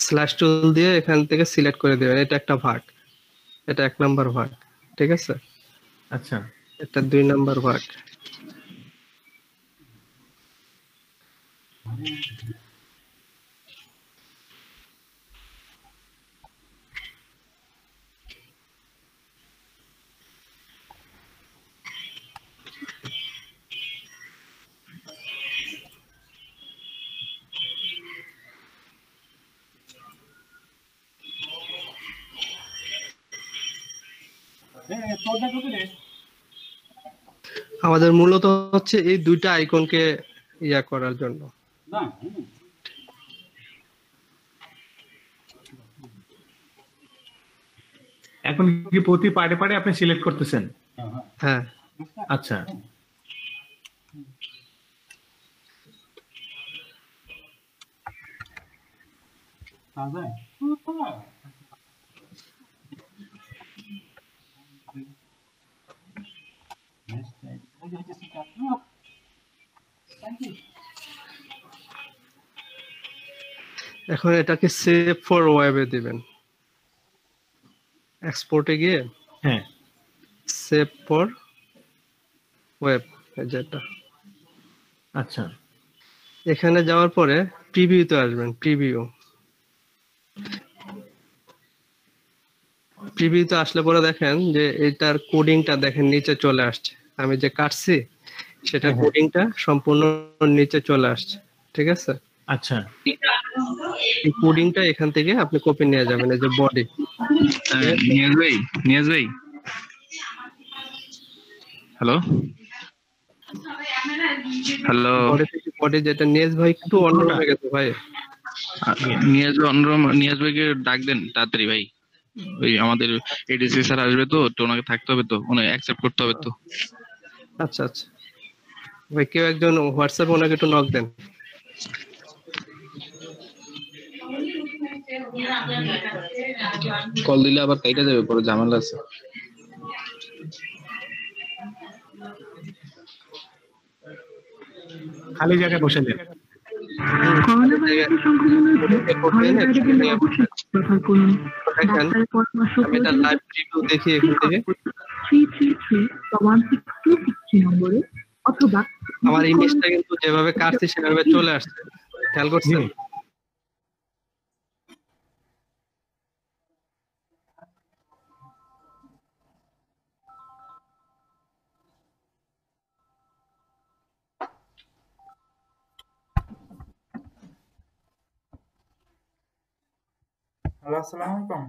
স্ল্যাশ টুল দিয়ে এখান থেকে সিলেক্ট করে দিবেন। এটা একটা ভাগ, এটা 1 নাম্বার ভাগ, ঠিক আছে? আচ্ছা, এটা 2 নাম্বার ভাগ। আমাদের মূলত হচ্ছে এই দুইটা আইকনকে ইয়া করার জন্য। এখন কি প্রতি পার্টে পার্টে আপনি সিলেক্ট করতেছেন? হ্যাঁ। আচ্ছা, এখন এটাকে সেভ ফর ওয়েবে দিবেন, এক্সপোর্টে গিয়ে হ্যাঁ সেভ ফর ওয়েব যেটা, আচ্ছা এখানে যাওয়ার পরে প্রিভিউতে আসবেন। প্রিভিউতে আসলে পরে দেখেন যে এটার কোডিংটা দেখেন নিচে চলে আসছে, আমি যে কাটছি সেটা কোডিংটা সম্পূর্ণ নিচে চলে আসছে, ঠিক আছে? আচ্ছা এই কোডিংটা এখান থেকে আপনি কপি নিয়ে যাবেন, এই যে বডি। নিয়াজ ভাই হ্যালো হ্যালো বডি যেটা নিয়াজ ভাই একটু অন্য হয়ে গেছে ভাই। নিয়াজ ভাইকে ডাক দেন তাড়াতাড়ি ভাই, ওই আমাদের এডিসি স্যার আসবে তো, তো ওনাকে থাকতে হবে, তো ওনাকে অ্যাকসেপ্ট করতে হবে তো। আচ্ছা আচ্ছা ভাই, কেউ একজন হোয়াটসঅ্যাপে ওনাকে একটু নক দেন। কল দিলে আবার কাইটা যাবে, পরে ঝামেলা আছে। খালি জায়গায় বসে দেন। করোনা ভাইরাসের সংক্রমণের ঘরের বাইরে গেলে অবশ্যই ব্যবহার করুন। ডাক্তারের পরামর্শ আমি এটা লাইভ রিভিউ দেখি এখান থেকে 333 নম্বরে, অথবা আমার ইমেজটা কিন্তু যেভাবে কাটছি সেভাবে চলে আসছে, খেয়াল করছেন? হ্যালো, আসসালামু আলাইকুম।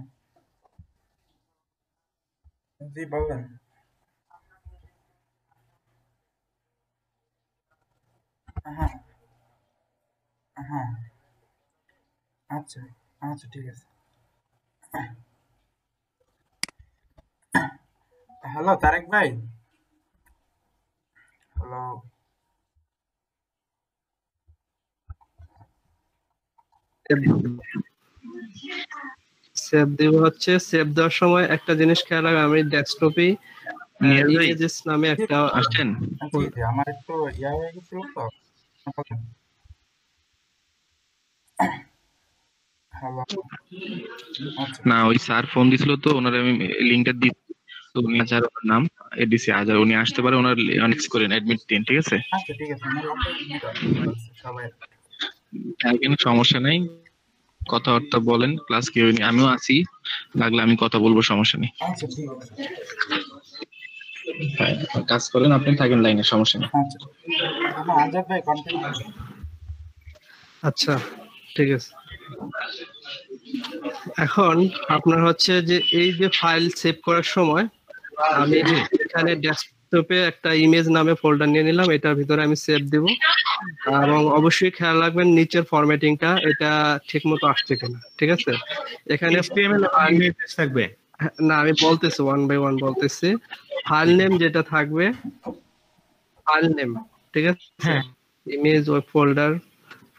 জি বলেন। হ্যাঁ হ্যাঁ আচ্ছা আচ্ছা ঠিক আছে। হ্যালো তারেক ভাই। হ্যালো সেভ দেব হচ্ছে, সেভ দেওয়ার সময় একটা জিনিস খেয়াল রাখবেন, আমি ডেস্কটপে ইমেজেস নামে একটা আসছেন। জি জি আমার একটু ইয়া হয়ে গেছিল তো। হ্যালো না ওই স্যার ফোন দিছিল তো, ওনার আমি লিংকটা দিচ্ছি, তো উনি আজার ওনার নাম এডিসি আজার, উনি আসতে পারে, ওনার অনেক্স করেন অ্যাডমিট দিন, ঠিক আছে? আচ্ছা ঠিক আছে, আমার অটো সবাই কোনো সমস্যা নাই, কথাবার্তা বলেন, ক্লাস কেউ নেই, আমিও আছি, লাগলে আমি কথা বলবো, সমস্যা নেই। আচ্ছা ঠিক আছে। হ্যাঁ কাজ করেন, আপনি থাকেন লাইনে, সমস্যা নেই। আচ্ছা আজাদ ভাই কন্টিনিউ। আচ্ছা ঠিক আছে। এখন আপনার হচ্ছে যে এই যে ফাইল সেভ করার সময় আমি এখানে ডেস্কটপে একটা ইমেজ নামে ফোল্ডার নিয়ে নিলাম, এটার ভিতরে আমি সেভ দেব, এবং অবশ্যই খেয়াল রাখবেন নিচের ফরম্যাটিংটা এটা ঠিকমতো আসছে কিনা, ঠিক আছে? এখানে HTML ইমেজ থাকবে না, আমি বলতেছি ওয়ান বাই ওয়ান বলতেছি। ফাইল নেম যেটা থাকবে, ফাইল নেম, ঠিক আছে? হ্যাঁ ইমেজ ওয়েব ফোল্ডার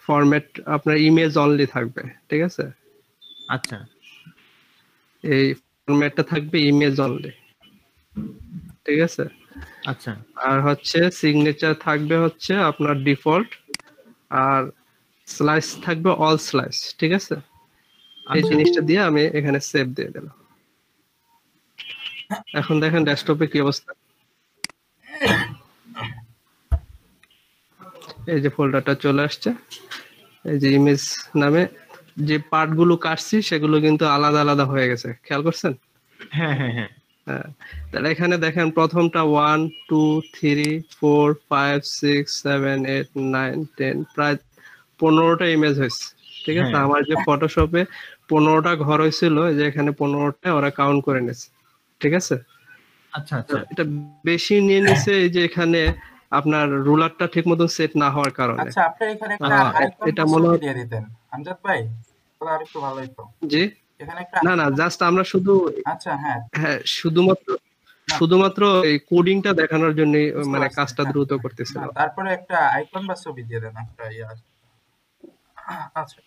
ফরম্যাট আপনার ইমেজ অনলি থাকবে, ঠিক আছে? আচ্ছা এই ফরম্যাটটা থাকবে ইমেজ অনলি, ঠিক আছে? আচ্ছা আর হচ্ছে সিগনেচার থাকবে হচ্ছে আপনার ডিফল্ট, আর স্লাইস থাকবে অল স্লাইস, ঠিক আছে? এই জিনিসটা দিয়ে আমি এখানে সেভ দিয়ে দিলাম। এখন দেখেন ডেস্কটপে কি অবস্থা, এই যে ফোল্ডারটা চলে আসছে, এই যে ইমেজ নামে যে পার্টগুলো কাটছি সেগুলো কিন্তু আলাদা আলাদা হয়ে গেছে, খেয়াল করছেন? হ্যাঁ হ্যাঁ হ্যাঁ হ্যাঁ, তাহলে এখানে দেখেন প্রথমটা 1 2 3 4 5 6 7 8 9 10 প্রায় 15টা ইমেজ হয়েছে, ঠিক আছে? হ্যাঁ। আমার যে ফটোশপে 15টা ঘর হয়েছিল, যে এখানে 15টা ওরা কাউন্ট করে নিয়েছে, ঠিক আছে? আচ্ছা আচ্ছা এটা বেশি নিয়ে নিছে এই যে এখানে আপনার রুলারটা ঠিক মতন সেট না হওয়ার কারণে। আচ্ছা আপনি এখানে একটা আরেকটা এটা মনে হয় দিয়ে দিতেন আমজাদ ভাই, তাহলে আরেকটু ভালো হতো। জি এখানে একটা না না, জাস্ট আমরা শুধু আচ্ছা হ্যাঁ হ্যাঁ শুধুমাত্র এই কোডিংটা দেখানোর জন্য মানে কাজটা দ্রুত করতেছিলাম। তারপরে একটা আইকন বা ছবি দিয়ে দেন একটা ইয়া। আচ্ছা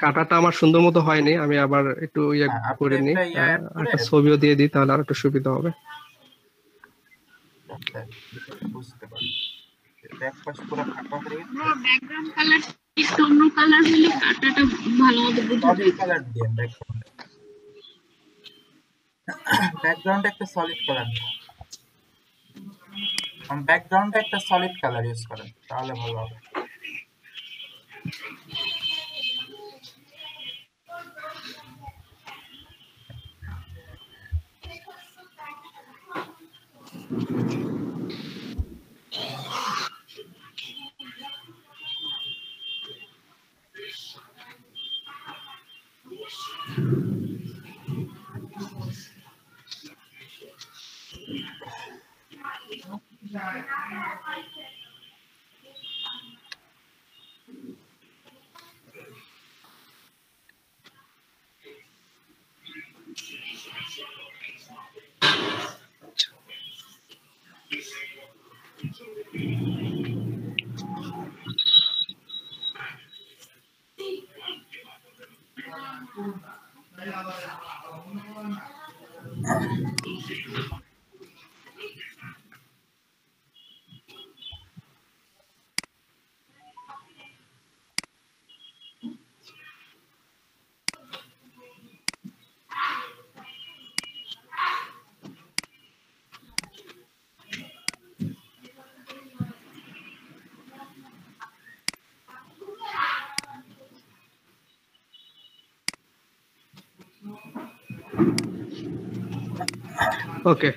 কাটাটা আমার সুন্দর মতো হয়নি, আমি আবার একটু ইয়ে আপনি করে নিই, একটা অ্যাড করে একটা ছবিও দিয়ে দিই তাহলে আর একটু সুবিধা হবে। বুঝতে পারি ব্যাক পাশ পুরো ফাঁকা হয়ে গেছে। ব্যাকগ্রাউন্ড কালার একটু অন্য কালার হলে কাটাটা ভালো মতো বোঝা সলিড যায়। কালার দিন ব্যাকগ্রাউন্ডে একটা সলিড কালার দিন, ব্যাকগ্রাউন্ডে একটা সলিড কালার ইউজ করেন তাহলে ভালো হবে। ওকে,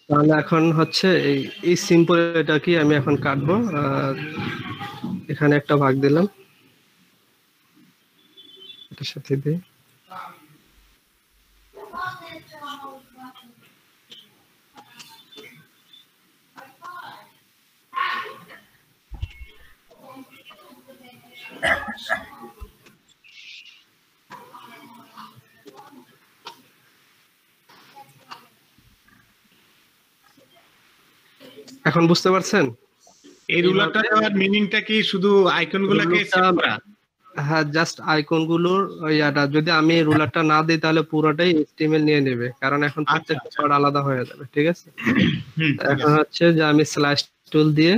তাহলে এখন হচ্ছে এই সিম্পল এটা কি আমি এখন কাটবো। এখানে একটা ভাগ দিলাম, এটার সাথে দিই। এখন বুঝতে পারছেন এই রুলারটা দেওয়ার মিনিংটা কি শুধু আইকনগুলোকে সেট করা? হ্যাঁ, জাস্ট আইকন গুলোর ইয়াটা যদি আমি রুলারটা না দিই তাহলে পুরোটাই HTML নিয়ে নেবে, কারণ এখন প্রত্যেকটা পার্ট আলাদা হয়ে যাবে। ঠিক আছে, এখন হচ্ছে যে আমি স্ল্যাশ টুল দিয়ে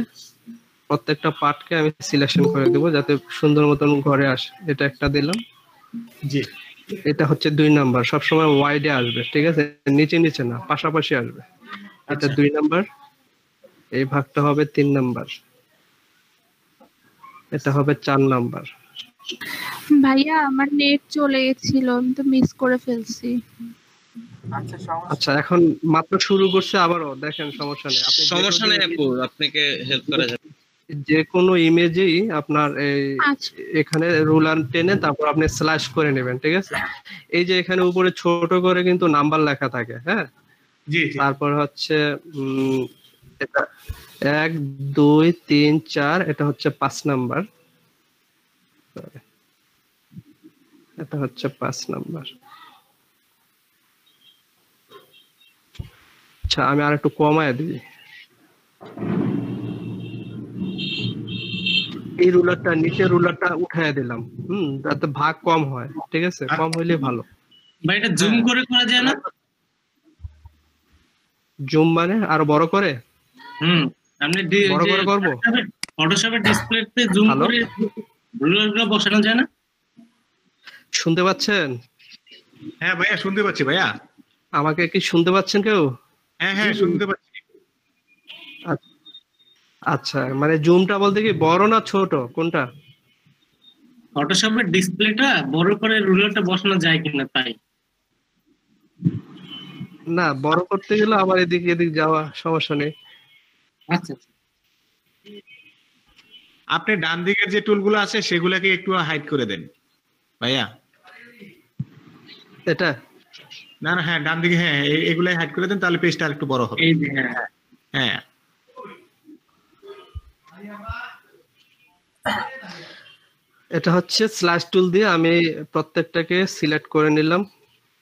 প্রত্যেকটা পার্টকে আমি সিলেকশন করে দেবো যাতে সুন্দর মতন ঘরে আসে। এটা একটা দিলাম, জি। এটা হচ্ছে 2 নাম্বার, সবসময় ওয়াইডে আসবে। ঠিক আছে, নিচে নিচে না, পাশাপাশি আসবে। এটা 2 নাম্বার, এই ভাগটা হবে 3 নাম্বার, এটা হবে 4 নাম্বার। ভাইয়া আমার নেট চলে গেছিল, আমি তো মিস করে ফেলছি। আচ্ছা, এখন মাত্র শুরু করছে, আবারও দেখেন, সমস্যা নেই। আপনি সমস্যা নেই আপু, আপনাকে হেল্প করা যাবে। যে কোনো ইমেজেই আপনার এই এখানে রুলার টেনে তারপর আপনি স্ল্যাশ করে নেবেন। ঠিক আছে, এই যে এখানে উপরে ছোট করে কিন্তু নাম্বার লেখা থাকে। হ্যাঁ, জি। তারপর হচ্ছে এটা 1 2 3 4, এটা হচ্ছে 5 নাম্বার, এটা হচ্ছে 5 নাম্বার। আচ্ছা, আমি আর একটু কমায় দিই। এই রুলারটা নিচে রুলারটা উঠায় দিলাম, যাতে ভাগ কম হয়। ঠিক আছে, কম হইলে ভালো। ভাই এটা জুম করে করা যায় না? জুম মানে আরো বড় করে? আপনি বড় করে করব? ফটোশপের ডিসপ্লেতে জুম করে রুলারগুলো বসানো যায় না? শুনতে পাচ্ছেন? হ্যাঁ ভাইয়া, শুনতে পাচ্ছি ভাইয়া। আমাকে কি শুনতে পাচ্ছেন কেউ? হ্যাঁ হ্যাঁ, শুনতে পাচ্ছি। আচ্ছা, মানে জুমটা বলতে কি বড় না ছোট, কোনটা? ফটোশপের ডিসপ্লেটা বড় করে রুলারটা বসানো যায় কিনা তাই। না, বড় করতে গেলে আবার এদিক যাওয়া, সমস্যা নেই। আচ্ছা, আপনি ডান দিকের যে টুলগুলো আছে সেগুলোকে একটু হাইড করে দেন ভাইয়া। এটা না না, হ্যাঁ ডান দিকে, হ্যাঁ এগুলাই হাইড করে দেন, তাহলে পেজটা আরেকটু বড় হবে। এই যে হ্যাঁ, এটা হচ্ছে স্ল্যাশ টুল দিয়ে আমি প্রত্যেকটাকে সিলেক্ট করে নিলাম,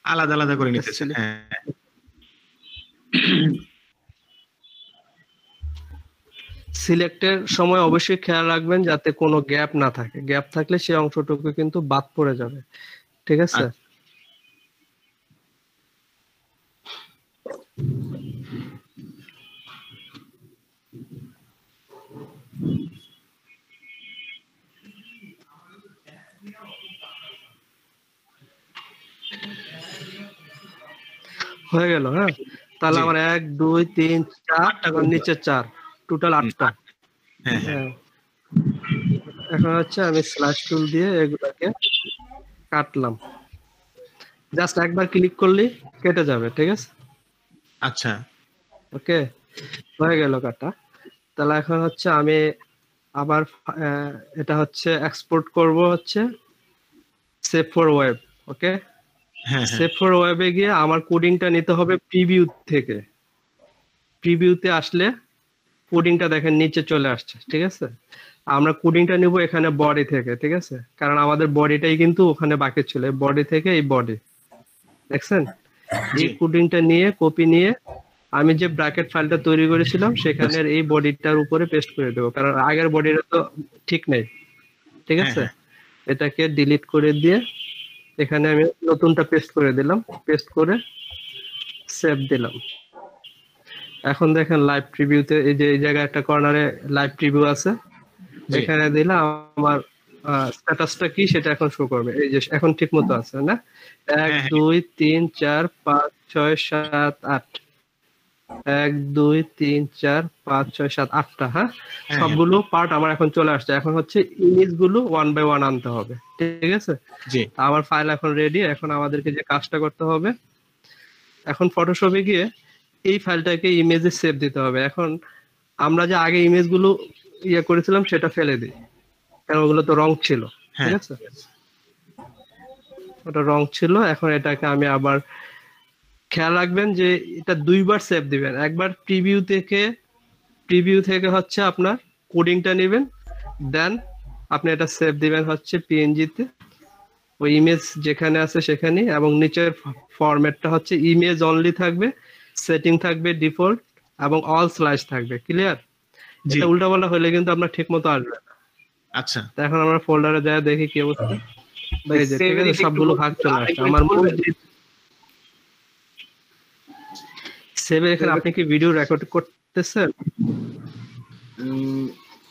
আলাদা আলাদা করে নিতেছেন। হ্যাঁ, সিলেক্টের সময় অবশ্যই খেয়াল রাখবেন যাতে কোনো গ্যাপ না থাকে, গ্যাপ থাকলে সেই অংশটুকু কিন্তু বাদ পড়ে যাবে, ঠিক আছে? হয়ে গেল, হ্যাঁ? তাহলে আমার 1 2 3 4 এবং নিচে 4, টোটাল 8টা। হ্যাঁ, এখন হচ্ছে আমি স্ল্যাশ টুল দিয়ে এগুলাকে কাটলাম, জাস্ট একবার ক্লিক করলে কেটে যাবে, ঠিক আছে? আচ্ছা, ওকে, হয়ে গেল কাটা। তাহলে এখন হচ্ছে আমি আবার এটা হচ্ছে এক্সপোর্ট করব হচ্ছে save for web. Okay, save for ওয়েবে গিয়ে আমার কোডিংটা নিতে হবে প্রিভিউ থেকে। প্রিভিউতে আসলে কোডিংটা দেখেন নিচে চলে আসছে, ঠিক আছে? আমরা কোডিংটা নিব এখানে বডি থেকে, ঠিক আছে? কারণ আমাদের বডিটাই কিন্তু ওখানে বাকি ছিল, বডি থেকে এই বডি, দেখছেন? এই কোডিংটা নিয়ে কপি নিয়ে আমি যে ব্র্যাকেট ফাইলটা তৈরি করেছিলাম সেখানের এই বডিটার উপরে পেস্ট করে দেবো, কারণ আগের বডিটা তো ঠিক নেই, ঠিক আছে? এটাকে ডিলিট করে দিয়ে এখানে আমি নতুনটা পেস্ট করে দিলাম, পেস্ট করে সেভ দিলাম। এখন দেখেন লাইভ প্রিভিউতে এই যে এই জায়গায় একটা কর্নারে লাইভ প্রিভিউ আছে, এখানে দিলে আমার স্ট্যাটাসটা কি সেটা এখন শো করবে। এই যে এখন ঠিক মতো আছে না? 1 2 3 4 5 6 7 8, 1 2 3 4 5 6 7 8টা। হ্যাঁ, সবগুলো পার্ট আমার এখন চলে আসছে। এখন হচ্ছে ইমেজ গুলো 1 বাই 1 আনতে হবে, ঠিক আছে? আমার ফাইল এখন রেডি। এখন আমাদেরকে যে কাজটা করতে হবে, এখন ফটোশপে গিয়ে এই ফাইলটাকে ইমেজে সেভ দিতে হবে। এখন আমরা যে আগে ইমেজগুলো ইয়ে করেছিলাম সেটা ফেলে দিই, কারণ ওগুলো তো রং ছিল, ঠিক আছে? ওটা রং ছিল। এখন এটাকে আমি আবার, খেয়াল রাখবেন যে এটা দুইবার সেভ দিবেন। একবার প্রিভিউ থেকে হচ্ছে আপনার কোডিংটা নেবেন, দেন আপনি এটা সেভ দিবেন হচ্ছে পিএনজি তে, ওই ইমেজ যেখানে আছে সেখানে, এবং নিচের ফরম্যাটটা হচ্ছে ইমেজ অনলি থাকবে, সেটিং থাকবে ডিফল্ট, এবং অল স্লাইস থাকবে। ক্লিয়ার? এটা উল্টাপাল্টা হলে কিন্তু আপনার ঠিক মতো আসবে না। আচ্ছা, এখন আমরা ফোল্ডারে যায় দেখি কি অবস্থা। এই যে ঠিক আছে, সবগুলো ভাগ চলে আসছে আমার মূল সেভে। এখানে আপনি কি ভিডিও রেকর্ড করতেছেন?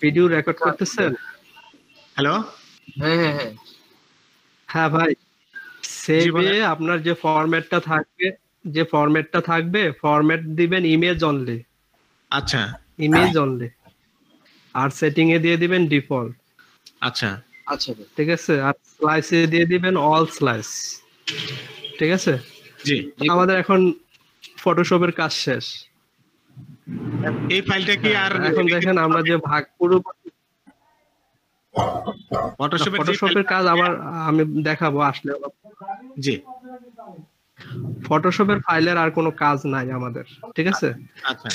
ভিডিও রেকর্ড করতেছেন? হ্যালো, হ্যাঁ ভাই, সেভে আপনার যে ফরম্যাটটা থাকবে, ফরম্যাট দিবেন ইমেজ অনলি। আচ্ছা, ইমেজ অনলি, আর সেটিং এ দিয়ে দিবেন ডিফল্ট। আচ্ছা আচ্ছা, ঠিক আছে? আর স্লাইসে দিয়ে দিবেন অল স্লাইস, ঠিক আছে? জি, আমাদের এখন ফটোশপের কাজ শেষ। এই ফাইলটা কি আর এখন দেখেন আমরা যে ভাগ পুরো ফটোশপের কাজ আবার আমি দেখাবো আসলে। জি, ফটোশপের ফাইলের আর কোনো কাজ নাই আমাদের, ঠিক আছে?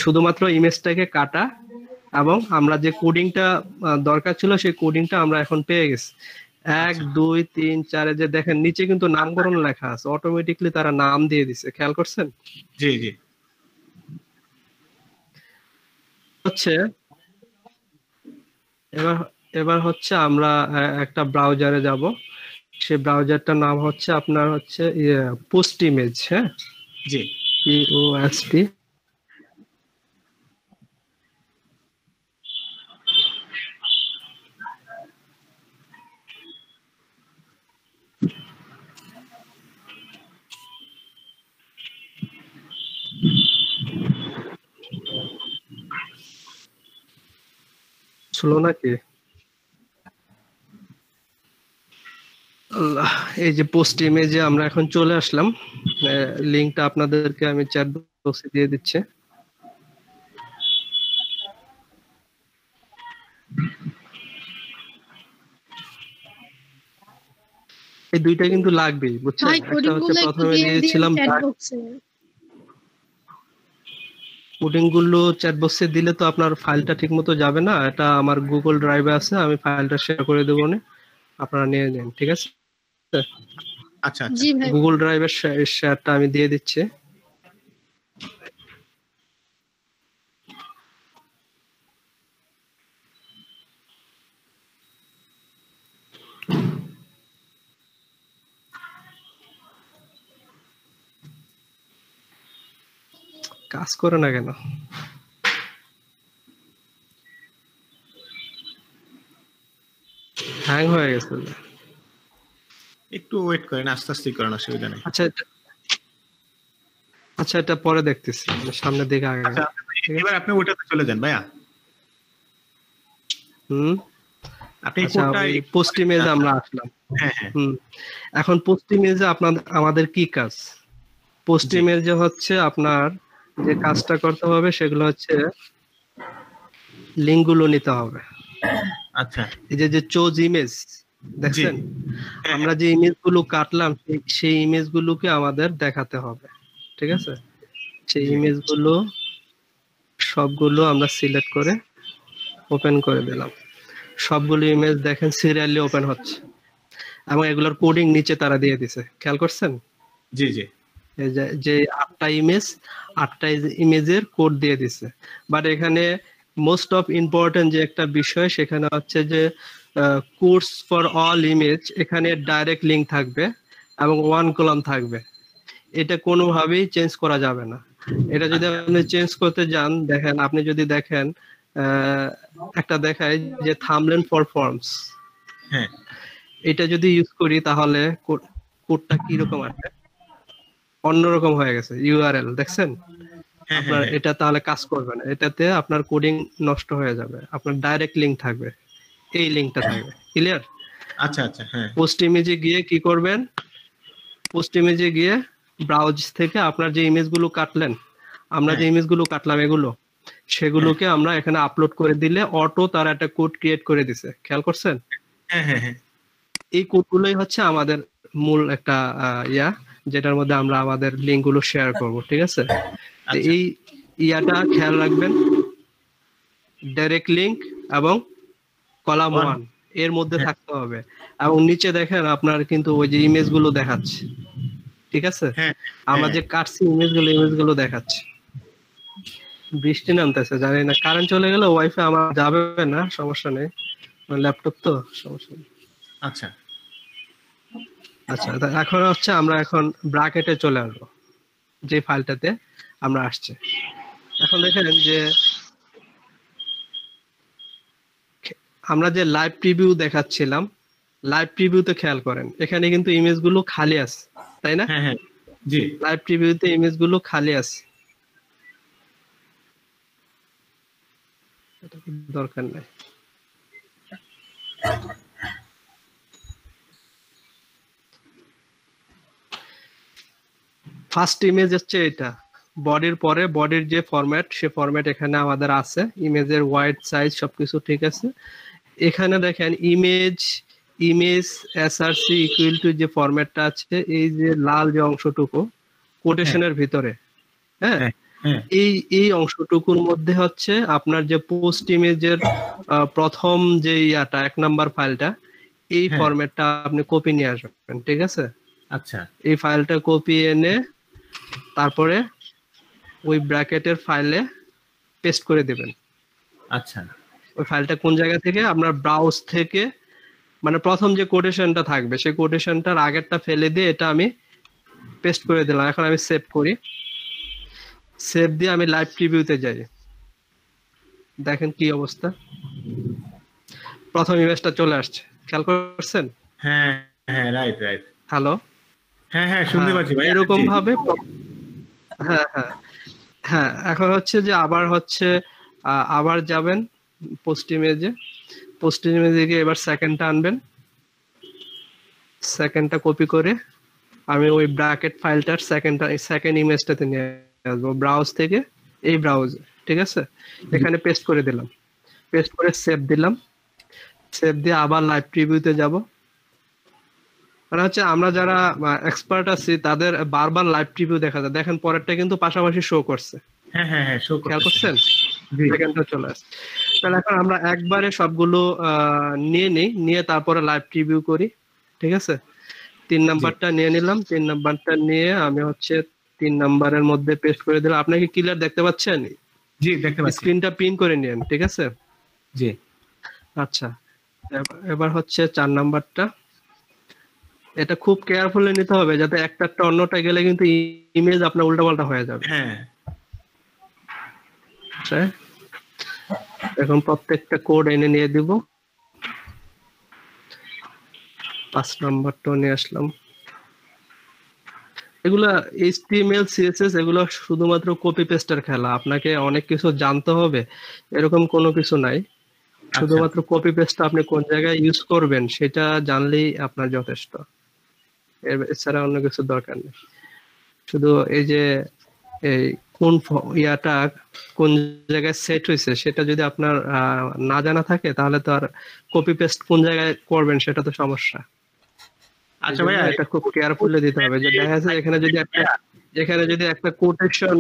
শুধুমাত্র ইমেজটাকে কাটা, এবং আমরা যে কোডিংটা দরকার ছিল সেই কোডিংটা আমরা এখন পেয়ে গেছি। 1 2 3 4 যে দেখেন নিচে কিন্তু নামকরণ লেখা আছে, অটোমেটিকলি তারা নাম দিয়ে দিছে, খেয়াল করছেন? জি জি। হচ্ছে এবার হচ্ছে আমরা একটা ব্রাউজারে যাব। সেই ব্রাউজারটার নাম হচ্ছে আপনার হচ্ছে পোস্ট ইমেজ। হ্যাঁ, জি, POST। ছিল নাকি? আল্লাহ, এই যে পোস্ট ইমেজে আমরা এখন চলে আসলাম। লিংকটা আপনাদেরকে আমি চ্যাট বক্সে দিয়ে দিচ্ছি। এই দুইটা কিন্তু লাগবেই, বুঝছেন? একটা হচ্ছে প্রথমে দিয়েছিলাম কোডিং গুলো চ্যাট বক্সে দিলে তো আপনার ফাইলটা ঠিকমতো যাবে না। এটা আমার গুগল ড্রাইভে আছে, আমি ফাইলটা শেয়ার করে দেবো, আপনারা নিয়ে নেন, ঠিক আছে? আচ্ছা, গুগল ড্রাইভের শেয়ারটা আমি দিয়ে দিচ্ছি। কাজ করে না কেন? হ্যাং হয়ে গেছে। একটু ওয়েট করেন, আস্তে আস্তে করেন, অসুবিধা নেই। আচ্ছা এটা পরে দেখতেছি, সামনের দিকে আগে। আচ্ছা এবার আপনি ওটাতে চলে যান ভাইয়া। আপনি পোস্ট ইমেজে আমরা আসলাম। এখন পোস্ট ইমেজে আমাদের কি কাজ? পোস্ট ইমেজে হচ্ছে আপনার যে কাজটা করতে হবে সেগুলো হচ্ছে লিংক গুলো নিতে হবে। আচ্ছা এই যে চোজ ইমেজ দেখছেন, আমরা যে ইমেজ গুলো কাটলাম সেই ইমেজ গুলোকে আমাদের দেখাতে হবে, ঠিক আছে? সেই ইমেজ গুলো সবগুলো আমরা সিলেক্ট করে ওপেন করে দিলাম। সবগুলো ইমেজ দেখেন সিরিয়ালি ওপেন হচ্ছে এবং এগুলোর কোডিং নিচে তারা দিয়ে দিছে, খেয়াল করছেন? জি জি, যে 8টা ইমেজের কোড দিয়ে দিছে। বাট এখানে মোস্ট অফ ইম্পর্টেন্ট যে একটা বিষয় সেখানে হচ্ছে যে কোর্স ফর অল ইমেজ, এখানে ডাইরেক্ট লিংক থাকবে এবং 1 কলাম থাকবে। এটা কোনোভাবেই চেঞ্জ করা যাবে না। এটা যদি আপনি চেঞ্জ করতে যান, দেখেন আপনি যদি দেখেন একটা দেখায় যে থাম্বনেল ফর ফর্মস, হ্যাঁ এটা যদি ইউজ করি তাহলে কোডটা কি রকম আসবে, অন্যরকম হয়ে গেছে। ইউআরএল দেখছেন আপনার, এটা তাহলে কাজ করবে না, এটাতে আপনার কোডিং নষ্ট হয়ে যাবে। আপনার ডাইরেক্ট লিংক থাকবে, এই লিংকটা থাকবে। ক্লিয়ার? আচ্ছা আচ্ছা, হ্যাঁ। পোস্ট ইমেজে গিয়ে কি করবেন? পোস্ট ইমেজে গিয়ে ব্রাউজ থেকে আপনার যে ইমেজগুলো কাটলেন, আমরা যে ইমেজগুলো কাটলাম এগুলো, সেগুলোকে আমরা এখানে আপলোড করে দিলে অটো তারা একটা কোড ক্রিয়েট করে দিছে, খেয়াল করছেন? হ্যাঁ হ্যাঁ হ্যাঁ। এই কোডগুলোই হচ্ছে আমাদের মূল একটা যেটার মধ্যে আমরা আমাদের লিংক গুলো শেয়ার করব, ঠিক আছে? এই ইয়াটা খেয়াল রাখবেন, ডাইরেক্ট লিংক এবং কলাম 1 এর মধ্যে থাকতে হবে। এবং নিচে দেখেন আপনার কিন্তু ওই যে ইমেজ গুলো দেখাচ্ছে, ঠিক আছে? আমরা যে কাটছি ইমেজগুলো দেখাচ্ছে। বৃষ্টি নামতেছে, জানি না, কারেন্ট চলে গেলে ওয়াইফাই আমার যাবে না, সমস্যা নেই, ল্যাপটপ তো, সমস্যা নেই। আচ্ছা আচ্ছা, এখন হচ্ছে আমরা এখন ব্র্যাকেটে চলে আসবো, যে ফাইলটাতে আমরা আসছে। এখন দেখেন যে আমরা যে লাইভ প্রিভিউ দেখাচ্ছিলাম, লাইভ প্রিভিউতে খেয়াল করেন এখানে কিন্তু ইমেজগুলো খালি আছে, তাই না? হ্যাঁ হ্যাঁ জি, লাইভ প্রিভিউতে ইমেজগুলো খালি আছে, দরকার নাই। ফার্স্ট ইমেজ হচ্ছে এটা, বডির পরে বডির যে ফরম্যাট, সে ফরম্যাট এখানে আমাদের আছে, ইমেজের ওয়াইড সাইজ সবকিছু ঠিক আছে। এখানে দেখেন ইমেজ এসআরসি ইকুয়াল টু যে ফরম্যাটটা আছে, এই যে লাল যে অংশটুকু কোটেশনের ভিতরে, হ্যাঁ, এই অংশটুকুর মধ্যে হচ্ছে আপনার যে পোস্ট ইমেজের প্রথম যে ইয়াটা 1 নাম্বার ফাইলটা, এই ফরম্যাটটা আপনি কপি নিয়ে আসবেন, ঠিক আছে? আচ্ছা, এই ফাইলটা কপি এনে তারপরে ওই ব্র্যাকেটের ফাইলে পেস্ট করে দিবেন। আচ্ছা, ওই ফাইলটা কোন জায়গা থেকে? আমরা ব্রাউজ থেকে, মানে প্রথম যে কোটেশনটা থাকবে সেই কোটেশনটার আগেরটা ফেলে দিয়ে এটা আমি পেস্ট করে দিলাম। এখন আমি সেভ করি, সেভ দিয়ে আমি লাইভ প্রিভিউতে যাই, দেখেন কি অবস্থা, প্রথম ইমেজটা চলে আসছে, খেয়াল করছেন? হ্যাঁ হ্যাঁ, রাইট রাইট। হ্যালো, হ্যাঁ হ্যাঁ, শুনতে পাচ্ছি ভাই। এরকম ভাবে হ্যাঁ হ্যাঁ হ্যাঁ। এখন হচ্ছে যে আবার যাবেন পোস্ট ইমেজে গিয়ে এবার সেকেন্ডটা আনবেন, সেকেন্ডটা কপি করে আমি ওই ব্র্যাকেট ফাইলটার সেকেন্ড ইমেজটাতে নিয়ে আসবো ব্রাউজ থেকে, এই ব্রাউজে, ঠিক আছে? এখানে পেস্ট করে দিলাম, পেস্ট করে সেভ দিলাম, সেভ দিয়ে আবার লাইভ প্রিভিউতে যাব। মানে হচ্ছে আমরা যারা এক্সপার্ট আছি তাদের বারবার লাইভ প্রিভিউ দেখা যায়, দেখেন পরেরটা কিন্তু পাশাপাশি শো করছে। হ্যাঁ হ্যাঁ হ্যাঁ, শো করছে, খেয়াল করছেন? সেকেন্ডটা চলে আসছে। তাহলে এখন আমরা একবারে সবগুলো নিয়ে তারপরে লাইভ প্রিভিউ করি, ঠিক আছে? 3 নাম্বারটা নিয়ে নিলাম, 3 নাম্বারটা নিয়ে আমি হচ্ছে 3 নাম্বারের মধ্যে পেস্ট করে দিলাম। আপনি কি ক্লিয়ার দেখতে পাচ্ছেন? জি, দেখতে পাচ্ছি। স্ক্রিনটা পিন করে নিন, ঠিক আছে? জি। আচ্ছা, এবার হচ্ছে 4 নাম্বারটা, এটা খুব কেয়ারফুলি নিতে হবে যাতে একটা অন্যটা গেলে কিন্তু ইমেজ আপনার উল্টাপাল্টা হয়ে যাবে। হ্যাঁ, এখন প্রত্যেকটা কোড এনে নিয়ে দিব। 5 নাম্বারটা নিয়ে আসলাম। এগুলা HTML CSS এগুলো শুধুমাত্র কপি পেস্টের খেলা, আপনাকে অনেক কিছু জানতে হবে এরকম কোনো কিছু নাই। শুধুমাত্র কপি পেস্টটা আপনি কোন জায়গায় ইউজ করবেন সেটা জানলেই আপনার যথেষ্ট, এছাড়া অন্য কিছু দরকার নেই। শুধু এই যে এই কোন ইয়াটা কোন জায়গায় সেট হয়েছে সেটা যদি আপনার না জানা থাকে তাহলে তো আর কপি পেস্ট কোন জায়গায় করবেন সেটা তো সমস্যা। আচ্ছা ভাই, এটা খুব কেয়ারফুলি দিতে হবে যে দেখা যাচ্ছে এখানে যদি একটা কোটেশন